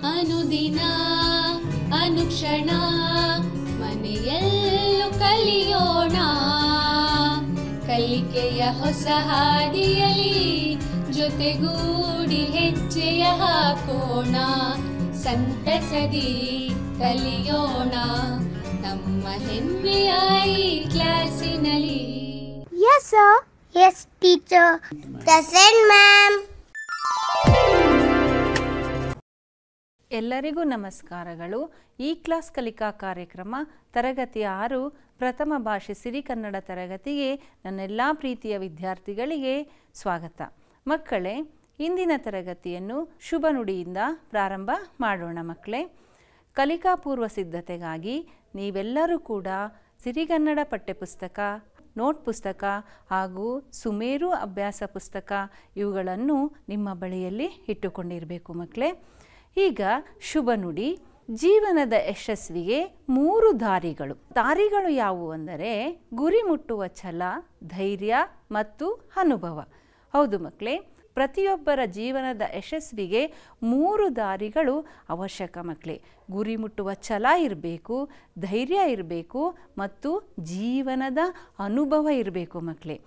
ಅನುದಿನ ಅನುಕ್ಷಣ ಮನೆಯಲ್ಲೂ ಕಲಿಯೋಣ, ಕಲಿಕೆಯ ಹೊಸ ಹಾದಿಯಲಿ ಜೊತೆಗೂಡಿ ಹೆಜ್ಜೆಯ ಹಾಕೋಣ, ಸಂತಸದಿ ಕಲಿಯೋಣ ನಮ್ಮ ಹೆಮ್ಮೆಯ ಈ ಕ್ಲಾಸಿನಲ್ಲಿ. Yes sir. Yes teacher. Present ma'am. ಎಲ್ಲರಿಗೂ ನಮಸ್ಕಾರಗಳು. ಈ ಕ್ಲಾಸ್ ಕಲಿಕಾ ಕಾರ್ಯಕ್ರಮ ತರಗತಿ 6 ಪ್ರಥಮ ಭಾಷೆ ಸಿರಿಕನ್ನಡ ತರಗತಿಗೆ ನನ್ನೆಲ್ಲ ಪ್ರೀತಿಯ ವಿದ್ಯಾರ್ಥಿಗಳಿಗೆ ಸ್ವಾಗತ. ಮಕ್ಕಳೇ, ಇಂದಿನ ತರಗತಿಯನ್ನು ಶುಭ ನುಡಿಯಿಂದ ಪ್ರಾರಂಭ ಮಾಡೋಣ. ಮಕ್ಕಳೇ, ಕಲಿಕಾ ಪೂರ್ವ ಸಿದ್ಧತೆಗಾಗಿ ನೀವೆಲ್ಲರೂ ಕೂಡ ಸಿರಿಗನ್ನಡ ಪಠ್ಯಪುಸ್ತಕ, ನೋಟ್ ಪುಸ್ತಕ ಹಾಗೂ ಸುಮೇರು ಅಭ್ಯಾಸ ಪುಸ್ತಕ ಇವುಗಳನ್ನು ನಿಮ್ಮ ಬಳಿಯಲ್ಲಿ ಇಟ್ಟುಕೊಂಡಿರಬೇಕು ಮಕ್ಕಳೇ. ಈಗ ಶುಭ ನುಡಿ. ಜೀವನದ ಯಶಸ್ವಿಗೆ 3 ದಾರಿಗಳು ಯಾವುವು ಅಂದರೆ ಗುರಿ ಮುಟ್ಟುವ ಛಲ, ಧೈರ್ಯ ಮತ್ತು ಅನುಭವ. ಹೌದು ಮಕ್ಕಳೇ, ಪ್ರತಿಯೊಬ್ಬರ ಜೀವನದ ಯಶಸ್ವಿಗೆ 3 ದಾರಿಗಳು ಅವಶ್ಯಕ ಮಕ್ಕಳೇ. ಗುರಿ ಮುಟ್ಟುವ ಛಲ ಇರಬೇಕು, ಧೈರ್ಯ ಇರಬೇಕು ಮತ್ತು ಜೀವನದ ಅನುಭವ ಇರಬೇಕು ಮಕ್ಕಳೇ.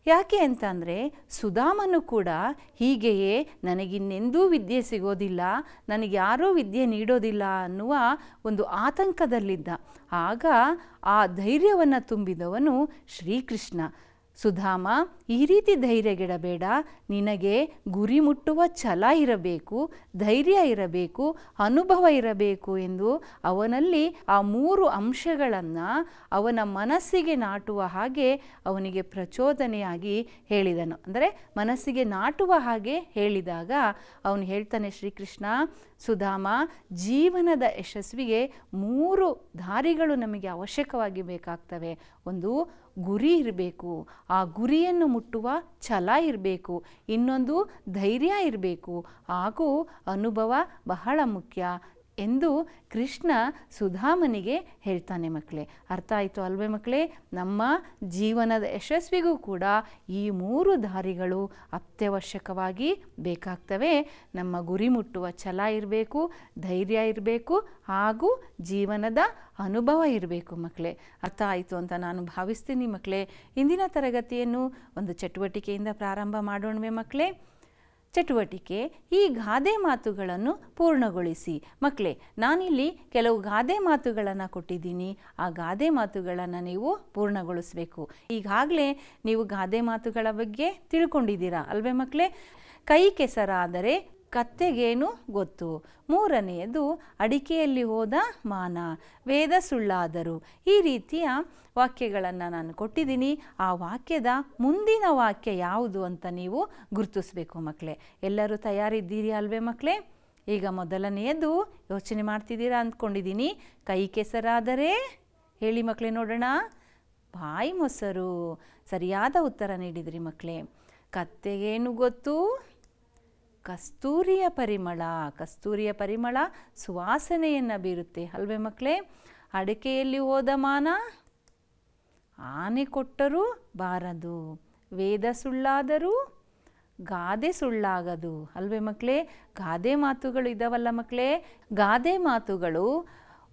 ಯಾಕೆ ಅಂತಂದರೆ ಸುಧಾಮನು ಕೂಡ ಹೀಗೆಯೇ ನನಗಿನ್ನೆಂದೂ ವಿದ್ಯೆ ಸಿಗೋದಿಲ್ಲ, ನನಗೆ ಯಾರೂ ವಿದ್ಯೆ ನೀಡೋದಿಲ್ಲ ಅನ್ನುವ ಒಂದು ಆತಂಕದಲ್ಲಿದ್ದ. ಆಗ ಆ ಧೈರ್ಯವನ್ನು ತುಂಬಿದವನು ಶ್ರೀಕೃಷ್ಣ. ಸುಧಾಮ, ಈ ರೀತಿ ಧೈರ್ಯಗೆಡಬೇಡ, ನಿನಗೆ ಗುರಿ ಮುಟ್ಟುವ ಛಲ ಇರಬೇಕು, ಧೈರ್ಯ ಇರಬೇಕು, ಅನುಭವ ಇರಬೇಕು ಎಂದು ಅವನಲ್ಲಿ ಆ 3 ಅಂಶಗಳನ್ನು ಅವನ ಮನಸ್ಸಿಗೆ ನಾಟುವ ಹಾಗೆ ಅವನಿಗೆ ಪ್ರಚೋದನೆಯಾಗಿ ಹೇಳಿದನು. ಅಂದರೆ ಮನಸ್ಸಿಗೆ ನಾಟುವ ಹಾಗೆ ಹೇಳಿದಾಗ ಅವನು ಹೇಳ್ತಾನೆ, ಶ್ರೀಕೃಷ್ಣ, ಸುಧಾಮ, ಜೀವನದ ಯಶಸ್ವಿಗೆ 3 ದಾರಿಗಳು ನಮಗೆ ಅವಶ್ಯಕವಾಗಿ ಬೇಕಾಗ್ತವೆ. ಒಂದು ಗುರಿ ಇರಬೇಕು, ಆ ಗುರಿಯನ್ನು ಮುಟ್ಟುವ ಛಲ ಇರಬೇಕು, ಇನ್ನೊಂದು ಧೈರ್ಯ ಇರಬೇಕು, ಹಾಗೂ ಅನುಭವ ಬಹಳ ಮುಖ್ಯ ಎಂದು ಕೃಷ್ಣ ಸುಧಾಮನಿಗೆ ಹೇಳ್ತಾನೆ ಮಕ್ಕಳೇ. ಅರ್ಥ ಆಯಿತು ಅಲ್ವೇ ಮಕ್ಕಳೇ? ನಮ್ಮ ಜೀವನದ ಯಶಸ್ವಿಗೂ ಕೂಡ ಈ 3 ದಾರಿಗಳು ಅತ್ಯವಶ್ಯಕವಾಗಿ ಬೇಕಾಗ್ತವೆ. ನಮ್ಮ ಗುರಿ ಮುಟ್ಟುವ ಛಲ ಇರಬೇಕು, ಧೈರ್ಯ ಇರಬೇಕು, ಹಾಗೂ ಜೀವನದ ಅನುಭವ ಇರಬೇಕು ಮಕ್ಕಳೇ. ಅರ್ಥ ಆಯಿತು ಅಂತ ನಾನು ಭಾವಿಸ್ತೀನಿ ಮಕ್ಕಳೇ. ಇಂದಿನ ತರಗತಿಯನ್ನು ಒಂದು ಚಟುವಟಿಕೆಯಿಂದ ಪ್ರಾರಂಭ ಮಾಡೋಣವೇ ಮಕ್ಕಳೇ? ಚಟುವಟಿಕೆ, ಈ ಗಾದೆ ಮಾತುಗಳನ್ನು ಪೂರ್ಣಗೊಳಿಸಿ. ಮಕ್ಕಳೇ, ನಾನಿಲ್ಲಿ ಕೆಲವು ಗಾದೆ ಮಾತುಗಳನ್ನು ಕೊಟ್ಟಿದ್ದೀನಿ. ಆ ಗಾದೆ ಮಾತುಗಳನ್ನು ನೀವು ಪೂರ್ಣಗೊಳಿಸಬೇಕು. ಈಗಾಗಲೇ ನೀವು ಗಾದೆ ಮಾತುಗಳ ಬಗ್ಗೆ ತಿಳ್ಕೊಂಡಿದ್ದೀರಾ ಅಲ್ವೇ ಮಕ್ಕಳೇ? ಕೈ ಕೆಸರಾದರೆ ಕತ್ತೆಗೇನು ಗೊತ್ತು, 3ನೇಯದು ಅಡಿಕೆಯಲ್ಲಿ ಹೋದ ಮಾನ, ವೇದ ಸುಳ್ಳಾದರು. ಈ ರೀತಿಯ ವಾಕ್ಯಗಳನ್ನು ನಾನು ಕೊಟ್ಟಿದ್ದೀನಿ. ಆ ವಾಕ್ಯದ ಮುಂದಿನ ವಾಕ್ಯ ಯಾವುದು ಅಂತ ನೀವು ಗುರುತಿಸಬೇಕು ಮಕ್ಕಳೇ. ಎಲ್ಲರೂ ತಯಾರಿದ್ದೀರಿ ಅಲ್ವೇ ಮಕ್ಕಳೇ? ಈಗ ಮೊದಲನೆಯದು ಯೋಚನೆ ಮಾಡ್ತಿದ್ದೀರಾ ಅಂದ್ಕೊಂಡಿದ್ದೀನಿ. ಕೈ ಕೆಸರಾದರೆ ಹೇಳಿ ಮಕ್ಕಳೇ ನೋಡೋಣ. ಬಾಯಿ ಮೊಸರು, ಸರಿಯಾದ ಉತ್ತರ ನೀಡಿದ್ರಿ ಮಕ್ಕಳೇ. ಕತ್ತೆಗೇನು ಗೊತ್ತು? ಕಸ್ತೂರಿಯ ಪರಿಮಳ. ಕಸ್ತೂರಿಯ ಪರಿಮಳ ಸುವಾಸನೆಯನ್ನು ಬೀರುತ್ತೆ ಅಲ್ವೇ ಮಕ್ಕಳೇ? ಅಡಿಕೆಯಲ್ಲಿ ಹೋದ ಮಾನ, ಆನೆ ಕೊಟ್ಟರೂ ಬಾರದು, ವೇದ ಸುಳ್ಳಾದರೂ ಗಾದೆ ಸುಳ್ಳಾಗದು ಅಲ್ವೇ ಮಕ್ಕಳೇ? ಗಾದೆ ಮಾತುಗಳು ಇದ್ದಾವಲ್ಲ ಮಕ್ಕಳೇ, ಗಾದೆ ಮಾತುಗಳು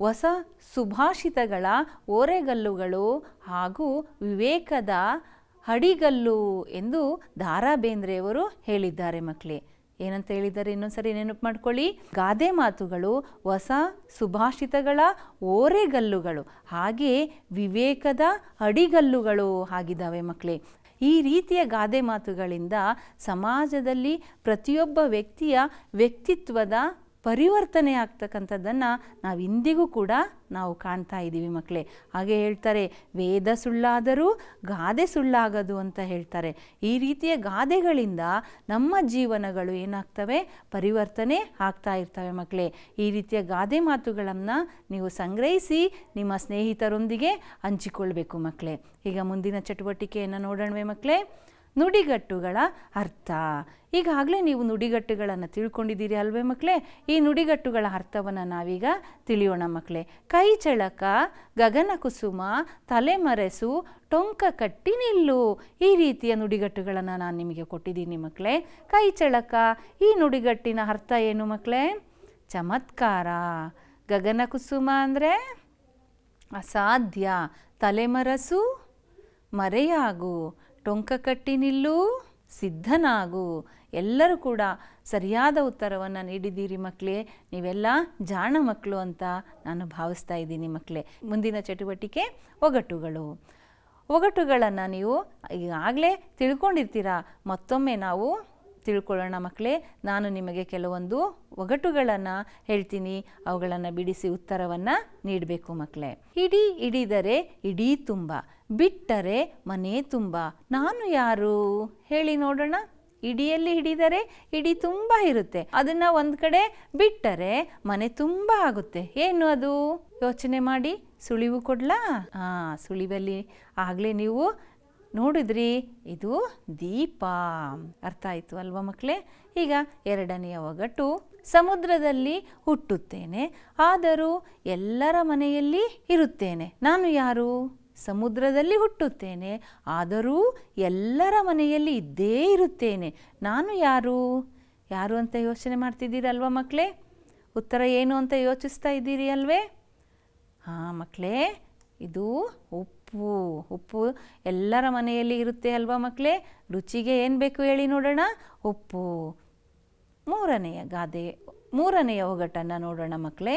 ಹೊಸ ಸುಭಾಷಿತಗಳ ಓರೆಗಲ್ಲುಗಳು ಹಾಗೂ ವಿವೇಕದ ಅಡಿಗಲ್ಲು ಎಂದು ದ ರಾ ಬೇಂದ್ರೆಯವರು ಹೇಳಿದ್ದಾರೆ ಮಕ್ಕಳೇ. ಏನಂತ ಹೇಳಿದ್ದಾರೆ ಇನ್ನೊಂದ್ಸರಿ ನೆನಪು ಮಾಡ್ಕೊಳ್ಳಿ. ಗಾದೆ ಮಾತುಗಳು ಹೊಸ ಸುಭಾಷಿತಗಳ ಓರೆಗಲ್ಲುಗಳು ಹಾಗೆ ವಿವೇಕದ ಅಡಿಗಲ್ಲುಗಳು ಆಗಿದ್ದಾವೆ ಮಕ್ಕಳೇ. ಈ ರೀತಿಯ ಗಾದೆ ಮಾತುಗಳಿಂದ ಸಮಾಜದಲ್ಲಿ ಪ್ರತಿಯೊಬ್ಬ ವ್ಯಕ್ತಿಯ ವ್ಯಕ್ತಿತ್ವದ ಪರಿವರ್ತನೆ ಆಗ್ತಕ್ಕಂಥದ್ದನ್ನು ನಾವು ಇಂದಿಗೂ ಕೂಡ ನಾವು ಕಾಣ್ತಾ ಇದ್ದೀವಿ ಮಕ್ಕಳೇ. ಹಾಗೆ ಹೇಳ್ತಾರೆ, ವೇದ ಸುಳ್ಳಾದರೂ ಗಾದೆ ಸುಳ್ಳಾಗದು ಅಂತ ಹೇಳ್ತಾರೆ. ಈ ರೀತಿಯ ಗಾದೆಗಳಿಂದ ನಮ್ಮ ಜೀವನಗಳು ಏನಾಗ್ತವೆ? ಪರಿವರ್ತನೆ ಆಗ್ತಾ ಇರ್ತವೆ ಮಕ್ಕಳೇ. ಈ ರೀತಿಯ ಗಾದೆ ಮಾತುಗಳನ್ನು ನೀವು ಸಂಗ್ರಹಿಸಿ ನಿಮ್ಮ ಸ್ನೇಹಿತರೊಂದಿಗೆ ಹಂಚಿಕೊಳ್ಬೇಕು ಮಕ್ಕಳೇ. ಈಗ ಮುಂದಿನ ಚಟುವಟಿಕೆಯನ್ನು ನೋಡೋಣವೇ ಮಕ್ಕಳೇ? ನುಡಿಗಟ್ಟುಗಳ ಅರ್ಥ. ಈಗಾಗಲೇ ನೀವು ನುಡಿಗಟ್ಟುಗಳನ್ನು ತಿಳ್ಕೊಂಡಿದ್ದೀರಿ ಅಲ್ವೇ ಮಕ್ಕಳೇ? ಈ ನುಡಿಗಟ್ಟುಗಳ ಅರ್ಥವನ್ನು ನಾವೀಗ ತಿಳಿಯೋಣ ಮಕ್ಕಳೇ. ಕೈ ಚಳಕ, ಗಗನ ಕುಸುಮ, ತಲೆಮರೆಸು, ಟೊಂಕ ಕಟ್ಟಿ ನಿಲ್ಲು. ಈ ರೀತಿಯ ನುಡಿಗಟ್ಟುಗಳನ್ನು ನಾನು ನಿಮಗೆ ಕೊಟ್ಟಿದ್ದೀನಿ ಮಕ್ಕಳೇ. ಕೈ ಚಳಕ, ಈ ನುಡಿಗಟ್ಟಿನ ಅರ್ಥ ಏನು ಮಕ್ಕಳೇ? ಚಮತ್ಕಾರ. ಗಗನಕುಸುಮ ಅಂದರೆ ಅಸಾಧ್ಯ. ತಲೆಮರಸು ಮರೆಯಾಗು. ಟೊಂಕ ಕಟ್ಟಿ ನಿಲ್ಲು ಸಿದ್ಧನಾಗು. ಎಲ್ಲರೂ ಕೂಡ ಸರಿಯಾದ ಉತ್ತರವನ್ನು ನೀಡಿದ್ದೀರಿ ಮಕ್ಕಳೇ. ನೀವೆಲ್ಲ ಜಾಣ ಮಕ್ಕಳು ಅಂತ ನಾನು ಭಾವಿಸ್ತಾ ಇದ್ದೀನಿ ಮಕ್ಕಳೇ. ಮುಂದಿನ ಚಟುವಟಿಕೆ ಒಗಟುಗಳು. ಒಗಟುಗಳನ್ನು ನೀವು ಈಗಾಗಲೇ ತಿಳ್ಕೊಂಡಿರ್ತೀರ. ಮತ್ತೊಮ್ಮೆ ನಾವು ತಿಳ್ಕೊಳ್ಳೋಣ ಮಕ್ಕಳೇ. ನಾನು ನಿಮಗೆ ಕೆಲವೊಂದು ಒಗಟುಗಳನ್ನು ಹೇಳ್ತೀನಿ, ಅವುಗಳನ್ನು ಬಿಡಿಸಿ ಉತ್ತರವನ್ನು ನೀಡಬೇಕು ಮಕ್ಕಳೇ. ಇಡಿ ಹಿಡಿದರೆ ಇಡೀ ತುಂಬ, ಬಿಟ್ಟರೆ ಮನೆ ತುಂಬ, ನಾನು ಯಾರು ಹೇಳಿ ನೋಡೋಣ. ಇಡಿಯಲ್ಲಿ ಹಿಡಿದರೆ ಇಡಿ ತುಂಬ ಇರುತ್ತೆ, ಅದನ್ನು ಒಂದು ಕಡೆ ಬಿಟ್ಟರೆ ಮನೆ ತುಂಬ ಆಗುತ್ತೆ. ಏನು ಅದು? ಯೋಚನೆ ಮಾಡಿ. ಸುಳಿವು ಕೊಡ್ಲಾ? ಸುಳಿವಲ್ಲಿ ಆಗಲೇ ನೀವು ನೋಡಿದ್ರಿ, ಇದು ದೀಪ. ಅರ್ಥ ಆಯಿತು ಅಲ್ವಾ ಮಕ್ಕಳೇ? ಈಗ ಎರಡನೆಯ ಒಗಟು. ಸಮುದ್ರದಲ್ಲಿ ಹುಟ್ಟುತ್ತೇನೆ, ಆದರೂ ಎಲ್ಲರ ಮನೆಯಲ್ಲಿ ಇರುತ್ತೇನೆ, ನಾನು ಯಾರು? ಸಮುದ್ರದಲ್ಲಿ ಹುಟ್ಟುತ್ತೇನೆ, ಆದರೂ ಎಲ್ಲರ ಮನೆಯಲ್ಲಿ ಇದ್ದೇ ಇರುತ್ತೇನೆ, ನಾನು ಯಾರು? ಯಾರು ಅಂತ ಯೋಚನೆ ಮಾಡ್ತಿದ್ದೀರಲ್ವ ಮಕ್ಕಳೇ? ಉತ್ತರ ಏನು ಅಂತ ಯೋಚಿಸ್ತಾ ಇದ್ದೀರಿ ಅಲ್ವೇ? ಮಕ್ಕಳೇ, ಇದು ಉಪ್ಪು. ಉಪ್ಪು ಎಲ್ಲರ ಮನೆಯಲ್ಲಿ ಇರುತ್ತೆ ಅಲ್ವಾ ಮಕ್ಕಳೇ? ರುಚಿಗೆ ಏನು ಬೇಕು ಹೇಳಿ ನೋಡೋಣ? ಉಪ್ಪು. ಮೂರನೆಯ ಒಗಟನ್ನು ನೋಡೋಣ ಮಕ್ಕಳೇ.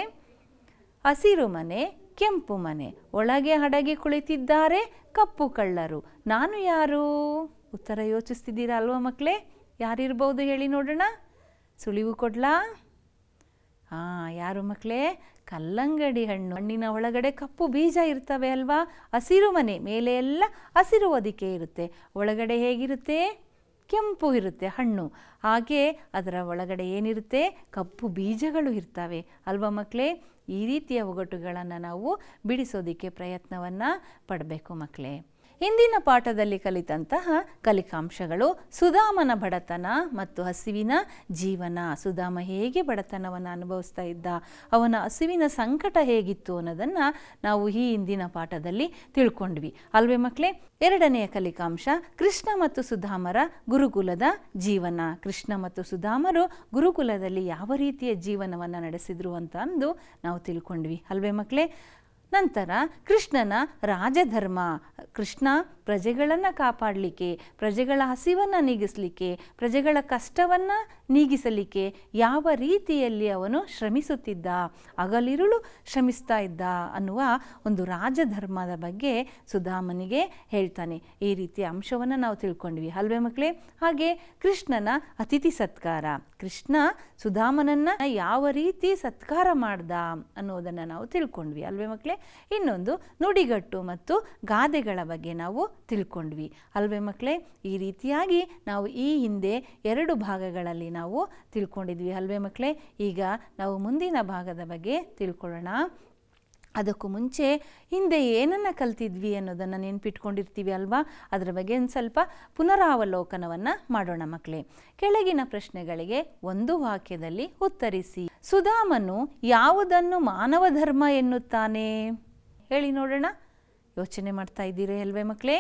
ಹಸಿರು ಮನೆ ಕೆಂಪು ಮನೆ, ಒಳಗೆ ಅಡಗಿ ಕುಳಿತಿದ್ದಾರೆ ಕಪ್ಪು ಕಳ್ಳರು, ನಾನು ಯಾರು? ಉತ್ತರ ಯೋಚಿಸ್ತಿದ್ದೀರಾ ಅಲ್ವಾ ಮಕ್ಕಳೇ? ಯಾರಿರ್ಬೋದು ಹೇಳಿ ನೋಡೋಣ. ಸುಳಿವು ಕೊಡ್ಲಾ? ಯಾರು ಮಕ್ಕಳೇ? ಕಲ್ಲಂಗಡಿ ಹಣ್ಣು. ಹಣ್ಣಿನ ಒಳಗಡೆ ಕಪ್ಪು ಬೀಜ ಇರ್ತವೆ ಅಲ್ವಾ? ಹಸಿರು ಮನೆ, ಮೇಲೆ ಎಲ್ಲ ಹಸಿರು ಹೊದಿಕೆ ಇರುತ್ತೆ, ಒಳಗಡೆ ಹೇಗಿರುತ್ತೆ? ಕೆಂಪು ಇರುತ್ತೆ ಹಣ್ಣು. ಹಾಗೆ ಅದರ ಒಳಗಡೆ ಏನಿರುತ್ತೆ? ಕಪ್ಪು ಬೀಜಗಳು ಇರ್ತವೆ ಅಲ್ವಾ ಮಕ್ಕಳೇ? ಈ ರೀತಿಯ ಒಗಟುಗಳನ್ನು ನಾವು ಬಿಡಿಸೋದಕ್ಕೆ ಪ್ರಯತ್ನವನ್ನು ಪಡಬೇಕು ಮಕ್ಕಳೇ. ಹಿಂದಿನ ಪಾಠದಲ್ಲಿ ಕಲಿತಂತಹ ಕಲಿಕಾಂಶಗಳು ಸುಧಾಮನ ಬಡತನ ಮತ್ತು ಹಸಿವಿನ ಜೀವನ. ಸುಧಾಮ ಹೇಗೆ ಬಡತನವನ್ನು ಅನುಭವಿಸ್ತಾ ಇದ್ದ, ಅವನ ಹಸಿವಿನ ಸಂಕಟ ಹೇಗಿತ್ತು ಅನ್ನೋದನ್ನು ನಾವು ಈ ಹಿಂದಿನ ಪಾಠದಲ್ಲಿ ತಿಳ್ಕೊಂಡ್ವಿ ಅಲ್ವೇ ಮಕ್ಕಳೇ? ಎರಡನೆಯ ಕಲಿಕಾಂಶ ಕೃಷ್ಣ ಮತ್ತು ಸುಧಾಮರ ಗುರುಕುಲದ ಜೀವನ. ಕೃಷ್ಣ ಮತ್ತು ಸುಧಾಮರು ಗುರುಕುಲದಲ್ಲಿ ಯಾವ ರೀತಿಯ ಜೀವನವನ್ನು ನಡೆಸಿದ್ರು ಅಂತ ಅಂದು ನಾವು ತಿಳ್ಕೊಂಡ್ವಿ ಅಲ್ವೇ ಮಕ್ಕಳೇ? ನಂತರ ಕೃಷ್ಣನ ರಾಜಧರ್ಮ. ಕೃಷ್ಣ ಪ್ರಜೆಗಳನ್ನು ಕಾಪಾಡಲಿಕ್ಕೆ, ಪ್ರಜೆಗಳ ಹಸಿವನ್ನು ನೀಗಿಸಲಿಕ್ಕೆ, ಪ್ರಜೆಗಳ ಕಷ್ಟವನ್ನು ನೀಗಿಸಲಿಕ್ಕೆ ಯಾವ ರೀತಿಯಲ್ಲಿ ಅವನು ಶ್ರಮಿಸುತ್ತಿದ್ದ, ಹಗಲಿರುಳು ಶ್ರಮಿಸ್ತಾ ಇದ್ದ ಅನ್ನುವ ಒಂದು ರಾಜಧರ್ಮದ ಬಗ್ಗೆ ಸುಧಾಮನಿಗೆ ಹೇಳ್ತಾನೆ. ಈ ರೀತಿಯ ಅಂಶವನ್ನು ನಾವು ತಿಳ್ಕೊಂಡ್ವಿ ಅಲ್ವೇ ಮಕ್ಕಳೇ? ಹಾಗೆ ಕೃಷ್ಣನ ಅತಿಥಿ ಸತ್ಕಾರ. ಕೃಷ್ಣ ಸುಧಾಮನನ್ನು ಯಾವ ರೀತಿ ಸತ್ಕಾರ ಮಾಡ್ದ ಅನ್ನೋದನ್ನು ನಾವು ತಿಳ್ಕೊಂಡ್ವಿ ಅಲ್ವೇ ಮಕ್ಕಳೇ? ಇನ್ನೊಂದು ನುಡಿಗಟ್ಟು ಮತ್ತು ಗಾದೆಗಳ ಬಗ್ಗೆ ನಾವು ತಿಳ್ಕೊಂಡ್ವಿ ಅಲ್ವೇ ಮಕ್ಕಳೇ? ಈ ರೀತಿಯಾಗಿ ನಾವು ಈ ಹಿಂದೆ 2 ಭಾಗಗಳಲ್ಲಿ ನಾವು ತಿಳ್ಕೊಂಡಿದ್ವಿ ಅಲ್ವೇ ಮಕ್ಕಳೇ? ಈಗ ನಾವು ಮುಂದಿನ ಭಾಗದ ಬಗ್ಗೆ ತಿಳ್ಕೊಳ್ಳೋಣ. ಅದಕ್ಕೂ ಮುಂಚೆ ಹಿಂದೆ ಏನನ್ನು ಕಲ್ತಿದ್ವಿ ಅನ್ನೋದನ್ನು ನೆನ್ಪಿಟ್ಕೊಂಡಿರ್ತೀವಿ ಅಲ್ವಾ? ಅದರ ಬಗ್ಗೆ ಒಂದು ಸ್ವಲ್ಪ ಪುನರಾವಲೋಕನವನ್ನು ಮಾಡೋಣ ಮಕ್ಕಳೇ. ಕೆಳಗಿನ ಪ್ರಶ್ನೆಗಳಿಗೆ ಒಂದು ವಾಕ್ಯದಲ್ಲಿ ಉತ್ತರಿಸಿ. ಸುಧಾಮನು ಯಾವುದನ್ನು ಮಾನವ ಧರ್ಮ ಎನ್ನುತ್ತಾನೆ ಹೇಳಿ ನೋಡೋಣ. ಯೋಚನೆ ಮಾಡ್ತಾ ಇದ್ದೀರಿ ಅಲ್ವೇ ಮಕ್ಕಳೇ?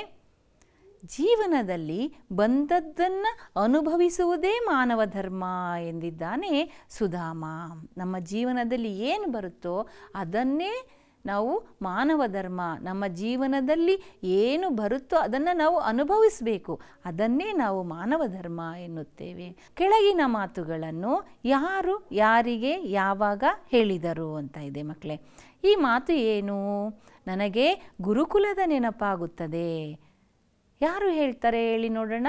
ಜೀವನದಲ್ಲಿ ಬಂದದ್ದನ್ನು ಅನುಭವಿಸುವುದೇ ಮಾನವ ಧರ್ಮ ಎಂದಿದ್ದಾನೆ ಸುಧಾಮ. ನಮ್ಮ ಜೀವನದಲ್ಲಿ ಏನು ಬರುತ್ತೋ ಅದನ್ನೇ ನಾವು ಮಾನವ ಧರ್ಮ. ನಮ್ಮ ಜೀವನದಲ್ಲಿ ಏನು ಬರುತ್ತೋ ಅದನ್ನು ನಾವು ಅನುಭವಿಸಬೇಕು, ಅದನ್ನೇ ನಾವು ಮಾನವ ಧರ್ಮ ಎನ್ನುತ್ತೇವೆ. ಕೆಳಗಿನ ಮಾತುಗಳನ್ನು ಯಾರು ಯಾರಿಗೆ ಯಾವಾಗ ಹೇಳಿದರು ಅಂತ ಇದೆ ಮಕ್ಕಳೇ. ಈ ಮಾತು ಏನು? ನನಗೆ ಗುರುಕುಲದ ನೆನಪಾಗುತ್ತದೆ. ಯಾರು ಹೇಳ್ತಾರೆ ಹೇಳಿ ನೋಡೋಣ.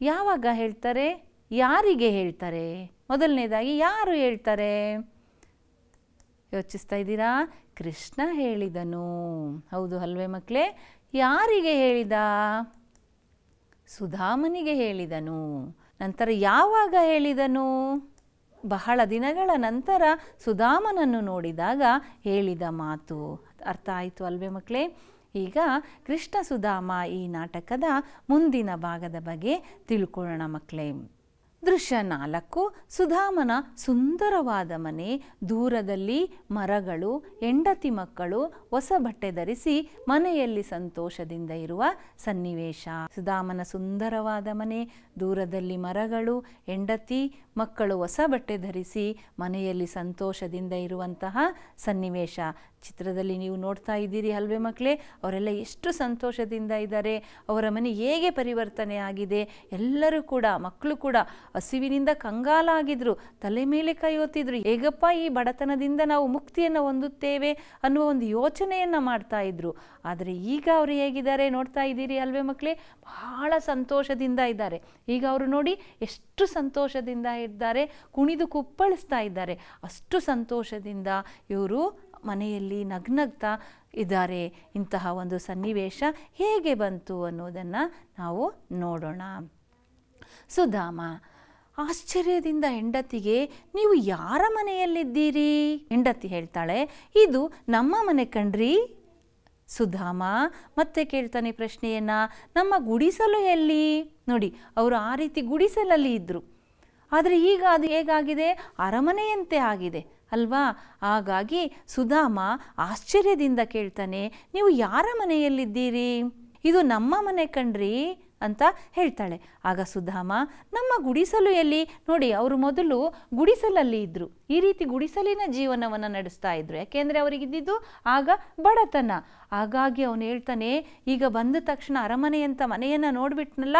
ಯಾವಾಗ ಹೇಳ್ತಾರೆ? ಯಾರಿಗೆ ಹೇಳ್ತಾರೆ? ಮೊದಲನೇದಾಗಿ ಯಾರು ಹೇಳ್ತಾರೆ? ಯೋಚಿಸ್ತಾ ಇದ್ದೀರಾ? ಕೃಷ್ಣ ಹೇಳಿದನು. ಹೌದು ಅಲ್ವೇ ಮಕ್ಕಳೇ? ಯಾರಿಗೆ ಹೇಳಿದ? ಸುಧಾಮನಿಗೆ ಹೇಳಿದನು. ನಂತರ ಯಾವಾಗ ಹೇಳಿದನು? ಬಹಳ ದಿನಗಳ ನಂತರ ಸುಧಾಮನನ್ನು ನೋಡಿದಾಗ ಹೇಳಿದ ಮಾತು. ಅರ್ಥ ಆಯಿತು ಅಲ್ವೇ ಮಕ್ಕಳೇ? ಈಗ ಕೃಷ್ಣ ಸುಧಾಮ ಈ ನಾಟಕದ ಮುಂದಿನ ಭಾಗದ ಬಗ್ಗೆ ತಿಳ್ಕೊಳ್ಳೋಣ ಮಕ್ಕಳೇ. ದೃಶ್ಯ 4 ಸುಧಾಮನ ಸುಂದರವಾದ ಮನೆ, ದೂರದಲ್ಲಿ ಮರಗಳು, ಹೆಂಡತಿ ಮಕ್ಕಳು ಹೊಸ ಬಟ್ಟೆ ಧರಿಸಿ ಮನೆಯಲ್ಲಿ ಸಂತೋಷದಿಂದ ಇರುವ ಸನ್ನಿವೇಶ. ಸುಧಾಮನ ಸುಂದರವಾದ ಮನೆ, ದೂರದಲ್ಲಿ ಮರಗಳು, ಹೆಂಡತಿ ಮಕ್ಕಳು ಹೊಸ ಬಟ್ಟೆ ಧರಿಸಿ ಮನೆಯಲ್ಲಿ ಸಂತೋಷದಿಂದ ಇರುವಂತಹ ಸನ್ನಿವೇಶ. ಚಿತ್ರದಲ್ಲಿ ನೀವು ನೋಡ್ತಾ ಇದ್ದೀರಿ ಅಲ್ವೇ ಮಕ್ಕಳೇ, ಅವರೆಲ್ಲ ಎಷ್ಟು ಸಂತೋಷದಿಂದ ಇದ್ದಾರೆ, ಅವರ ಮನೆ ಹೇಗೆ ಪರಿವರ್ತನೆ ಆಗಿದೆ. ಎಲ್ಲರೂ ಕೂಡ, ಮಕ್ಕಳು ಕೂಡ ಹಸಿವಿನಿಂದ ಕಂಗಾಲಾಗಿದ್ರು, ತಲೆ ಮೇಲೆ ಕೈ ಹೊತ್ತಿದ್ರು. ಹೇಗಪ್ಪ ಈ ಬಡತನದಿಂದ ನಾವು ಮುಕ್ತಿಯನ್ನು ಹೊಂದುತ್ತೇವೆ ಅನ್ನುವ ಒಂದು ಯೋಚನೆಯನ್ನು ಮಾಡ್ತಾ ಇದ್ರು. ಆದರೆ ಈಗ ಅವರು ಹೇಗಿದ್ದಾರೆ ನೋಡ್ತಾ ಇದ್ದೀರಿ ಅಲ್ವೇ ಮಕ್ಕಳೇ, ಬಹಳ ಸಂತೋಷದಿಂದ ಇದ್ದಾರೆ. ಈಗ ಅವರು ನೋಡಿ ಎಷ್ಟು ಸಂತೋಷದಿಂದ ಇದ್ದಾರೆ, ಕುಣಿದು ಕುಪ್ಪಳಿಸ್ತಾ ಇದ್ದಾರೆ. ಅಷ್ಟು ಸಂತೋಷದಿಂದ ಇವರು ಮನೆಯಲ್ಲಿ ನಗ್ನಗ್ತಾ ಇದ್ದಾರೆ. ಇಂತಹ ಒಂದು ಸನ್ನಿವೇಶ ಹೇಗೆ ಬಂತು ಅನ್ನೋದನ್ನು ನಾವು ನೋಡೋಣ. ಸುಧಾಮ ಆಶ್ಚರ್ಯದಿಂದ ಹೆಂಡತಿಗೆ, ನೀವು ಯಾರ ಮನೆಯಲ್ಲಿದ್ದೀರಿ? ಹೆಂಡತಿ ಹೇಳ್ತಾಳೆ, ಇದು ನಮ್ಮ ಮನೆ ಕಣ್ರಿ. ಸುಧಾಮ ಮತ್ತೆ ಕೇಳ್ತಾನೆ ಪ್ರಶ್ನೆಯನ್ನ, ನಮ್ಮ ಗುಡಿಸಲು ಎಲ್ಲಿ? ನೋಡಿ, ಅವರು ಆ ರೀತಿ ಗುಡಿಸಲಲ್ಲಿ ಇದ್ರು, ಆದರೆ ಈಗ ಅದು ಹೇಗಾಗಿದೆ, ಅರಮನೆಯಂತೆ ಆಗಿದೆ ಅಲ್ವಾ. ಹಾಗಾಗಿ ಸುಧಾಮ ಆಶ್ಚರ್ಯದಿಂದ ಕೇಳ್ತಾನೆ, ನೀವು ಯಾರ ಮನೆಯಲ್ಲಿದ್ದೀರಿ? ಇದು ನಮ್ಮ ಮನೆ ಕಣ್ರಿ ಅಂತ ಹೇಳ್ತಾಳೆ. ಆಗ ಸುಧಾಮ, ನಮ್ಮ ಗುಡಿಸಲು ಎಲ್ಲಿ? ನೋಡಿ, ಅವರು ಮೊದಲು ಗುಡಿಸಲಲ್ಲಿ ಇದ್ದರು, ಈ ರೀತಿ ಗುಡಿಸಲಿನ ಜೀವನವನ್ನು ನಡೆಸ್ತಾ ಇದ್ರು. ಯಾಕೆಂದರೆ ಅವರಿಗಿದ್ದಿದ್ದು ಆಗ ಬಡತನ. ಹಾಗಾಗಿ ಅವನು ಹೇಳ್ತಾನೆ, ಈಗ ಬಂದ ತಕ್ಷಣ ಅರಮನೆಯಂಥ ಮನೆಯನ್ನು ನೋಡಿಬಿಟ್ನಲ್ಲ,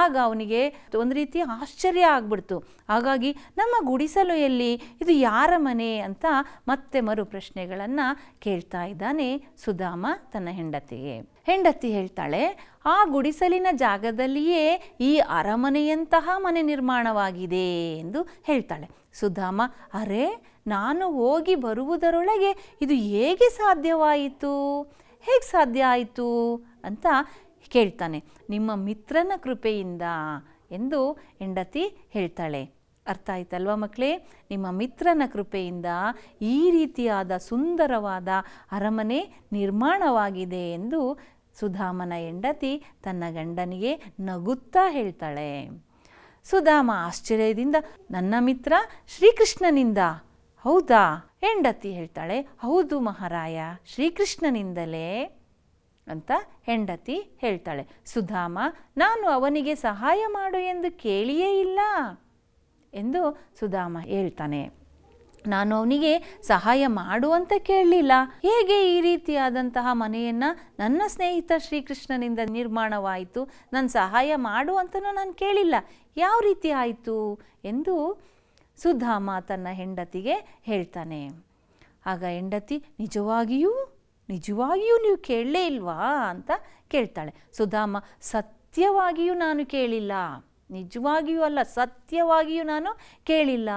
ಆಗ ಅವನಿಗೆ ಒಂದು ರೀತಿ ಆಶ್ಚರ್ಯ ಆಗ್ಬಿಡ್ತು. ಹಾಗಾಗಿ ನಮ್ಮ ಗುಡಿಸಲು ಎಲ್ಲಿ, ಇದು ಯಾರ ಮನೆ ಅಂತ ಮತ್ತೆ ಮರು ಪ್ರಶ್ನೆಗಳನ್ನು ಕೇಳ್ತಾ ಇದ್ದಾನೆ ಸುಧಾಮ ತನ್ನ ಹೆಂಡತಿಗೆ. ಹೆಂಡತಿ ಹೇಳ್ತಾಳೆ, ಆ ಗುಡಿಸಲಿನ ಜಾಗದಲ್ಲಿಯೇ ಈ ಅರಮನೆಯಂತಹ ಮನೆ ನಿರ್ಮಾಣವಾಗಿದೆ ಎಂದು ಹೇಳ್ತಾಳೆ. ಸುಧಾಮ, ಅರೆ, ನಾನು ಹೋಗಿ ಬರುವುದರೊಳಗೆ ಇದು ಹೇಗೆ ಸಾಧ್ಯವಾಯಿತು, ಹೇಗೆ ಸಾಧ್ಯ ಆಯಿತು ಅಂತ ಕೇಳ್ತಾನೆ. ನಿಮ್ಮ ಮಿತ್ರನ ಕೃಪೆಯಿಂದ ಎಂದು ಹೆಂಡತಿ ಹೇಳ್ತಾಳೆ. ಅರ್ಥ ಆಯ್ತಲ್ವ ಮಕ್ಕಳೇ? ನಿಮ್ಮ ಮಿತ್ರನ ಕೃಪೆಯಿಂದ ಈ ರೀತಿಯಾದ ಸುಂದರವಾದ ಅರಮನೆ ನಿರ್ಮಾಣವಾಗಿದೆ ಎಂದು ಸುಧಾಮನ ಹೆಂಡತಿ ತನ್ನ ಗಂಡನಿಗೆ ನಗುತ್ತಾ ಹೇಳ್ತಾಳೆ. ಸುಧಾಮ ಆಶ್ಚರ್ಯದಿಂದ, ನನ್ನ ಮಿತ್ರ ಶ್ರೀಕೃಷ್ಣನಿಂದ? ಹೌದಾ? ಹೆಂಡತಿ ಹೇಳ್ತಾಳೆ, ಹೌದು ಮಹಾರಾಯ, ಶ್ರೀಕೃಷ್ಣನಿಂದಲೇ ಅಂತ ಹೆಂಡತಿ ಹೇಳ್ತಾಳೆ. ಸುಧಾಮ, ನಾನು ಅವನಿಗೆ ಸಹಾಯ ಮಾಡು ಎಂದು ಕೇಳಿಯೇ ಇಲ್ಲ ಎಂದು ಸುಧಾಮ ಹೇಳ್ತಾನೆ. ನಾನು ಅವನಿಗೆ ಸಹಾಯ ಮಾಡುವಂತ ಕೇಳಲಿಲ್ಲ. ಹೇಗೆ ಈ ರೀತಿಯಾದಂತಹ ಮನೆಯನ್ನು ನನ್ನ ಸ್ನೇಹಿತ ಶ್ರೀಕೃಷ್ಣನಿಂದ ನಿರ್ಮಾಣವಾಯಿತು, ನನ್ನ ಸಹಾಯ ಮಾಡುವಂತನೂ ನಾನು ಕೇಳಿಲ್ಲ, ಯಾವ ರೀತಿ ಆಯಿತು ಎಂದು ಸುಧಾಮ ತನ್ನ ಹೆಂಡತಿಗೆ ಹೇಳ್ತಾನೆ. ಆಗ ಹೆಂಡತಿ, ನಿಜವಾಗಿಯೂ ನೀವು ಕೇಳಲೇ ಇಲ್ವಾ ಅಂತ ಕೇಳ್ತಾಳೆ. ಸುಧಾಮ, ಸತ್ಯವಾಗಿಯೂ ನಾನು ಕೇಳಿಲ್ಲ, ನಿಜವಾಗಿಯೂ ಅಲ್ಲ, ಸತ್ಯವಾಗಿಯೂ ನಾನು ಕೇಳಿಲ್ಲ.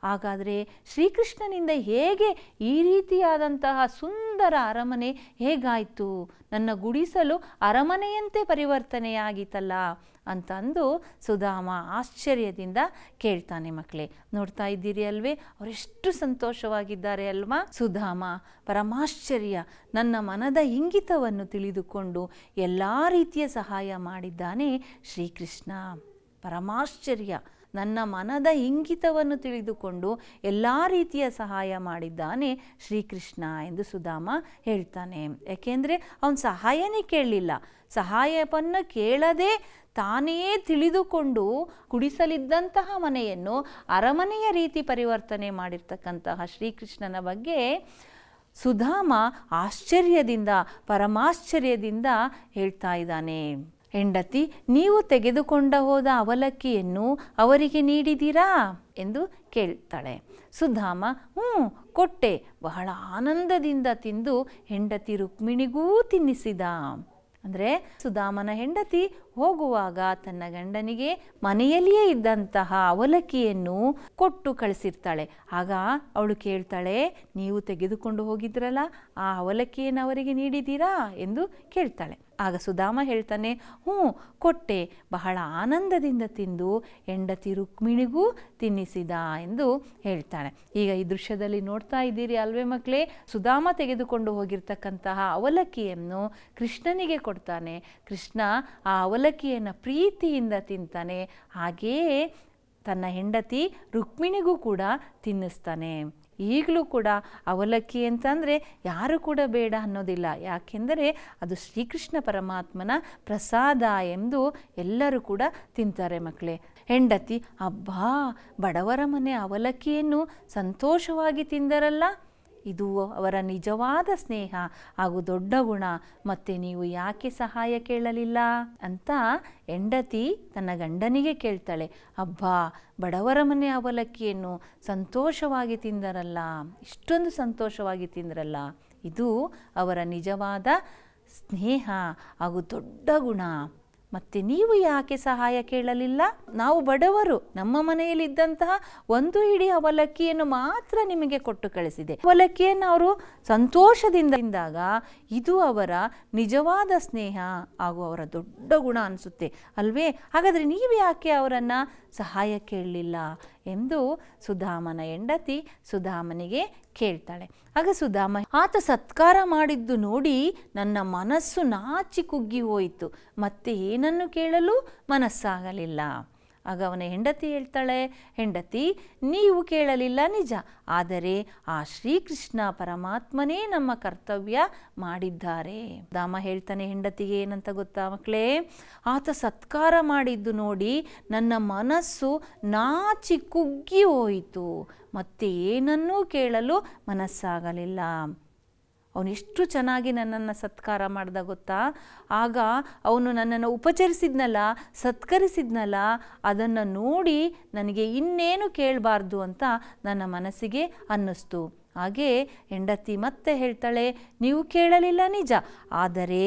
ಹಾಗಾದರೆ ಶ್ರೀಕೃಷ್ಣನಿಂದ ಹೇಗೆ ಈ ರೀತಿಯಾದಂತಹ ಸುಂದರ ಅರಮನೆ ಹೇಗಾಯಿತು, ನನ್ನ ಗುಡಿಸಲು ಅರಮನೆಯಂತೆ ಪರಿವರ್ತನೆಯಾಗಿತ್ತಲ್ಲ ಅಂತಂದು ಸುಧಾಮ ಆಶ್ಚರ್ಯದಿಂದ ಕೇಳ್ತಾನೆ. ಮಕ್ಕಳೇ, ನೋಡ್ತಾ ಇದ್ದೀರಿ ಅಲ್ವೇ, ಅವರೆಷ್ಟು ಸಂತೋಷವಾಗಿದ್ದಾರೆ ಅಲ್ವಾ. ಸುಧಾಮ ಪರಮಾಶ್ಚರ್ಯ, ನನ್ನ ಮನದ ಇಂಗಿತವನ್ನು ತಿಳಿದುಕೊಂಡು ಎಲ್ಲ ರೀತಿಯ ಸಹಾಯ ಮಾಡಿದ್ದಾನೆ ಶ್ರೀಕೃಷ್ಣ. ಪರಮಾಶ್ಚರ್ಯ, ನನ್ನ ಮನದ ಇಂಗಿತವನ್ನು ತಿಳಿದುಕೊಂಡು ಎಲ್ಲ ರೀತಿಯ ಸಹಾಯ ಮಾಡಿದ್ದಾನೆ ಶ್ರೀಕೃಷ್ಣ ಎಂದು ಸುಧಾಮ ಹೇಳ್ತಾನೆ. ಯಾಕೆಂದರೆ ಅವನು ಸಹಾಯನೇ ಕೇಳಲಿಲ್ಲ, ಸಹಾಯವನ್ನು ಕೇಳದೆ ತಾನೇ ತಿಳಿದುಕೊಂಡು ಗುಡಿಸಲಿದ್ದಂತಹ ಮನೆಯನ್ನು ಅರಮನೆಯ ರೀತಿ ಪರಿವರ್ತನೆ ಮಾಡಿರ್ತಕ್ಕಂತಹ ಶ್ರೀಕೃಷ್ಣನ ಬಗ್ಗೆ ಸುಧಾಮ ಆಶ್ಚರ್ಯದಿಂದ, ಪರಮಾಶ್ಚರ್ಯದಿಂದ ಹೇಳ್ತಾ ಇದ್ದಾನೆ. ಹೆಂಡತಿ, ನೀವು ತೆಗೆದುಕೊಂಡ ಹೋದ ಅವಲಕ್ಕಿಯನ್ನು ಅವರಿಗೆ ನೀಡಿದ್ದೀರಾ ಎಂದು ಕೇಳ್ತಾಳೆ. ಸುಧಾಮ, ಕೊಟ್ಟೆ, ಬಹಳ ಆನಂದದಿಂದ ತಿಂದು ಹೆಂಡತಿ ರುಕ್ಮಿಣಿಗೂ ತಿನ್ನಿಸಿದ. ಅಂದರೆ ಸುಧಾಮನ ಹೆಂಡತಿ ಹೋಗುವಾಗ ತನ್ನ ಗಂಡನಿಗೆ ಮನೆಯಲ್ಲಿಯೇ ಇದ್ದಂತಹ ಅವಲಕ್ಕಿಯನ್ನು ಕೊಟ್ಟು ಕಳಿಸಿರ್ತಾಳೆ. ಆಗ ಅವಳು ಕೇಳ್ತಾಳೆ, ನೀವು ತೆಗೆದುಕೊಂಡು ಹೋಗಿದ್ರಲ್ಲ, ಆ ಅವಲಕ್ಕಿಯನ್ನು ಅವರಿಗೆ ನೀಡಿದ್ದೀರಾ ಎಂದು ಕೇಳ್ತಾಳೆ. ಆಗ ಸುಧಾಮ ಹೇಳ್ತಾನೆ, ಕೊಟ್ಟೆ, ಬಹಳ ಆನಂದದಿಂದ ತಿಂದು ಹೆಂಡತಿ ರುಕ್ಮಿಣಿಗೂ ತಿನ್ನಿಸಿದ ಎಂದು ಹೇಳ್ತಾಳೆ. ಈಗ ಈ ದೃಶ್ಯದಲ್ಲಿ ನೋಡ್ತಾ ಇದ್ದೀರಿ ಅಲ್ವೇ ಮಕ್ಕಳೇ, ಸುಧಾಮ ತೆಗೆದುಕೊಂಡು ಹೋಗಿರ್ತಕ್ಕಂತಹ ಅವಲಕ್ಕಿಯನ್ನು ಕೃಷ್ಣನಿಗೆ ಕೊಡ್ತಾನೆ. ಕೃಷ್ಣ ಆ ಅವಲಕ್ಕಿಯನ್ನು ಪ್ರೀತಿಯಿಂದ ತಿಂತಾನೆ. ಹಾಗೆಯೇ ತನ್ನ ಹೆಂಡತಿ ರುಕ್ಮಿಣಿಗೂ ಕೂಡ ತಿನ್ನಿಸ್ತಾನೆ. ಈಗಲೂ ಕೂಡ ಅವಲಕ್ಕಿ ಅಂತಂದರೆ ಯಾರು ಕೂಡ ಬೇಡ ಅನ್ನೋದಿಲ್ಲ, ಯಾಕೆಂದರೆ ಅದು ಶ್ರೀಕೃಷ್ಣ ಪರಮಾತ್ಮನ ಪ್ರಸಾದ ಎಂದು ಎಲ್ಲರೂ ಕೂಡ ತಿಂತಾರೆ ಮಕ್ಕಳೇ. ಹೆಂಡತಿ ಅಬ್ಬಾ ಬಡವರ ಮನೆ ಅವಲಕ್ಕಿಯನ್ನು ಸಂತೋಷವಾಗಿ ತಿಂದರಲ್ಲ, ಇದು ಅವರ ನಿಜವಾದ ಸ್ನೇಹ ಹಾಗೂ ದೊಡ್ಡ ಗುಣ, ಮತ್ತು ನೀವು ಯಾಕೆ ಸಹಾಯ ಕೇಳಲಿಲ್ಲ ಅಂತ ಹೆಂಡತಿ ತನ್ನ ಗಂಡನಿಗೆ ಕೇಳ್ತಾಳೆ. ಅಬ್ಬಾ ಬಡವರ ಮನೆ ಅವಲಕ್ಕಿಯನ್ನು ಸಂತೋಷವಾಗಿ ತಿಂದರಲ್ಲ, ಇಷ್ಟೊಂದು ಸಂತೋಷವಾಗಿ ತಿಂದರಲ್ಲ, ಇದು ಅವರ ನಿಜವಾದ ಸ್ನೇಹ ಹಾಗೂ ದೊಡ್ಡ ಗುಣ, ಮತ್ತು ನೀವು ಯಾಕೆ ಸಹಾಯ ಕೇಳಲಿಲ್ಲ? ನಾವು ಬಡವರು, ನಮ್ಮ ಮನೆಯಲ್ಲಿದ್ದಂತಹ ಒಂದು ಹಿಡಿ ಅವಲಕ್ಕಿಯನ್ನು ಮಾತ್ರ ನಿಮಗೆ ಕೊಟ್ಟು ಕಳಿಸಿದೆ. ಅವಲಕ್ಕಿಯನ್ನು ಅವರು ಸಂತೋಷದಿಂದ ತಿಂದಾಗ ಇದು ಅವರ ನಿಜವಾದ ಸ್ನೇಹ ಹಾಗೂ ಅವರ ದೊಡ್ಡ ಗುಣ ಅನಿಸುತ್ತೆ ಅಲ್ವೇ? ಹಾಗಾದರೆ ನೀವು ಯಾಕೆ ಅವರನ್ನು ಸಹಾಯ ಕೇಳಲಿಲ್ಲ ಎಂದು ಸುಧಾಮನ ಹೆಂಡತಿ ಸುಧಾಮನಿಗೆ ಕೇಳ್ತಾಳೆ. ಆಗ ಸುಧಾಮ, ಆತ ಸತ್ಕಾರ ಮಾಡಿದ್ದು ನೋಡಿ ನನ್ನ ಮನಸ್ಸು ನಾಚಿ ಕುಗ್ಗಿ ಹೋಯಿತು, ಮತ್ತೆ ಏನನ್ನು ಕೇಳಲು ಮನಸ್ಸಾಗಲಿಲ್ಲ. ಆಗ ಅವನ ಹೆಂಡತಿ ಹೇಳ್ತಾಳೆ, ಹೆಂಡತಿ ನೀವು ಕೇಳಲಿಲ್ಲ ನಿಜ, ಆದರೆ ಆ ಶ್ರೀಕೃಷ್ಣ ಪರಮಾತ್ಮನೇ ನಮ್ಮ ಕರ್ತವ್ಯ ಮಾಡಿದ್ದಾರೆ. ದಾಮ ಹೇಳ್ತಾನೆ ಹೆಂಡತಿಗೆ ಏನಂತ ಗೊತ್ತಾ ಮಕ್ಕಳೇ? ಆತ ಸತ್ಕಾರ ಮಾಡಿದ್ದು ನೋಡಿ ನನ್ನ ಮನಸ್ಸು ನಾಚಿ ಕುಗ್ಗಿ ಹೋಯಿತು, ಮತ್ತೆ ಏನನ್ನೂ ಕೇಳಲು ಮನಸ್ಸಾಗಲಿಲ್ಲ. ಅವನೆಷ್ಟು ಚೆನ್ನಾಗಿ ನನ್ನನ್ನು ಸತ್ಕಾರ ಮಾಡ್ದ ಗೊತ್ತಾ? ಆಗ ಅವನು ನನ್ನನ್ನು ಉಪಚರಿಸಿದ್ನಲ್ಲ, ಸತ್ಕರಿಸಿದ್ನಲ್ಲ, ಅದನ್ನು ನೋಡಿ ನನಗೆ ಇನ್ನೇನು ಕೇಳಬಾರ್ದು ಅಂತ ನನ್ನ ಮನಸ್ಸಿಗೆ ಅನ್ನಿಸ್ತು. ಹಾಗೆ ಹೆಂಡತಿ ಮತ್ತೆ ಹೇಳ್ತಾಳೆ, ನೀವು ಕೇಳಲಿಲ್ಲ ನಿಜ, ಆದರೆ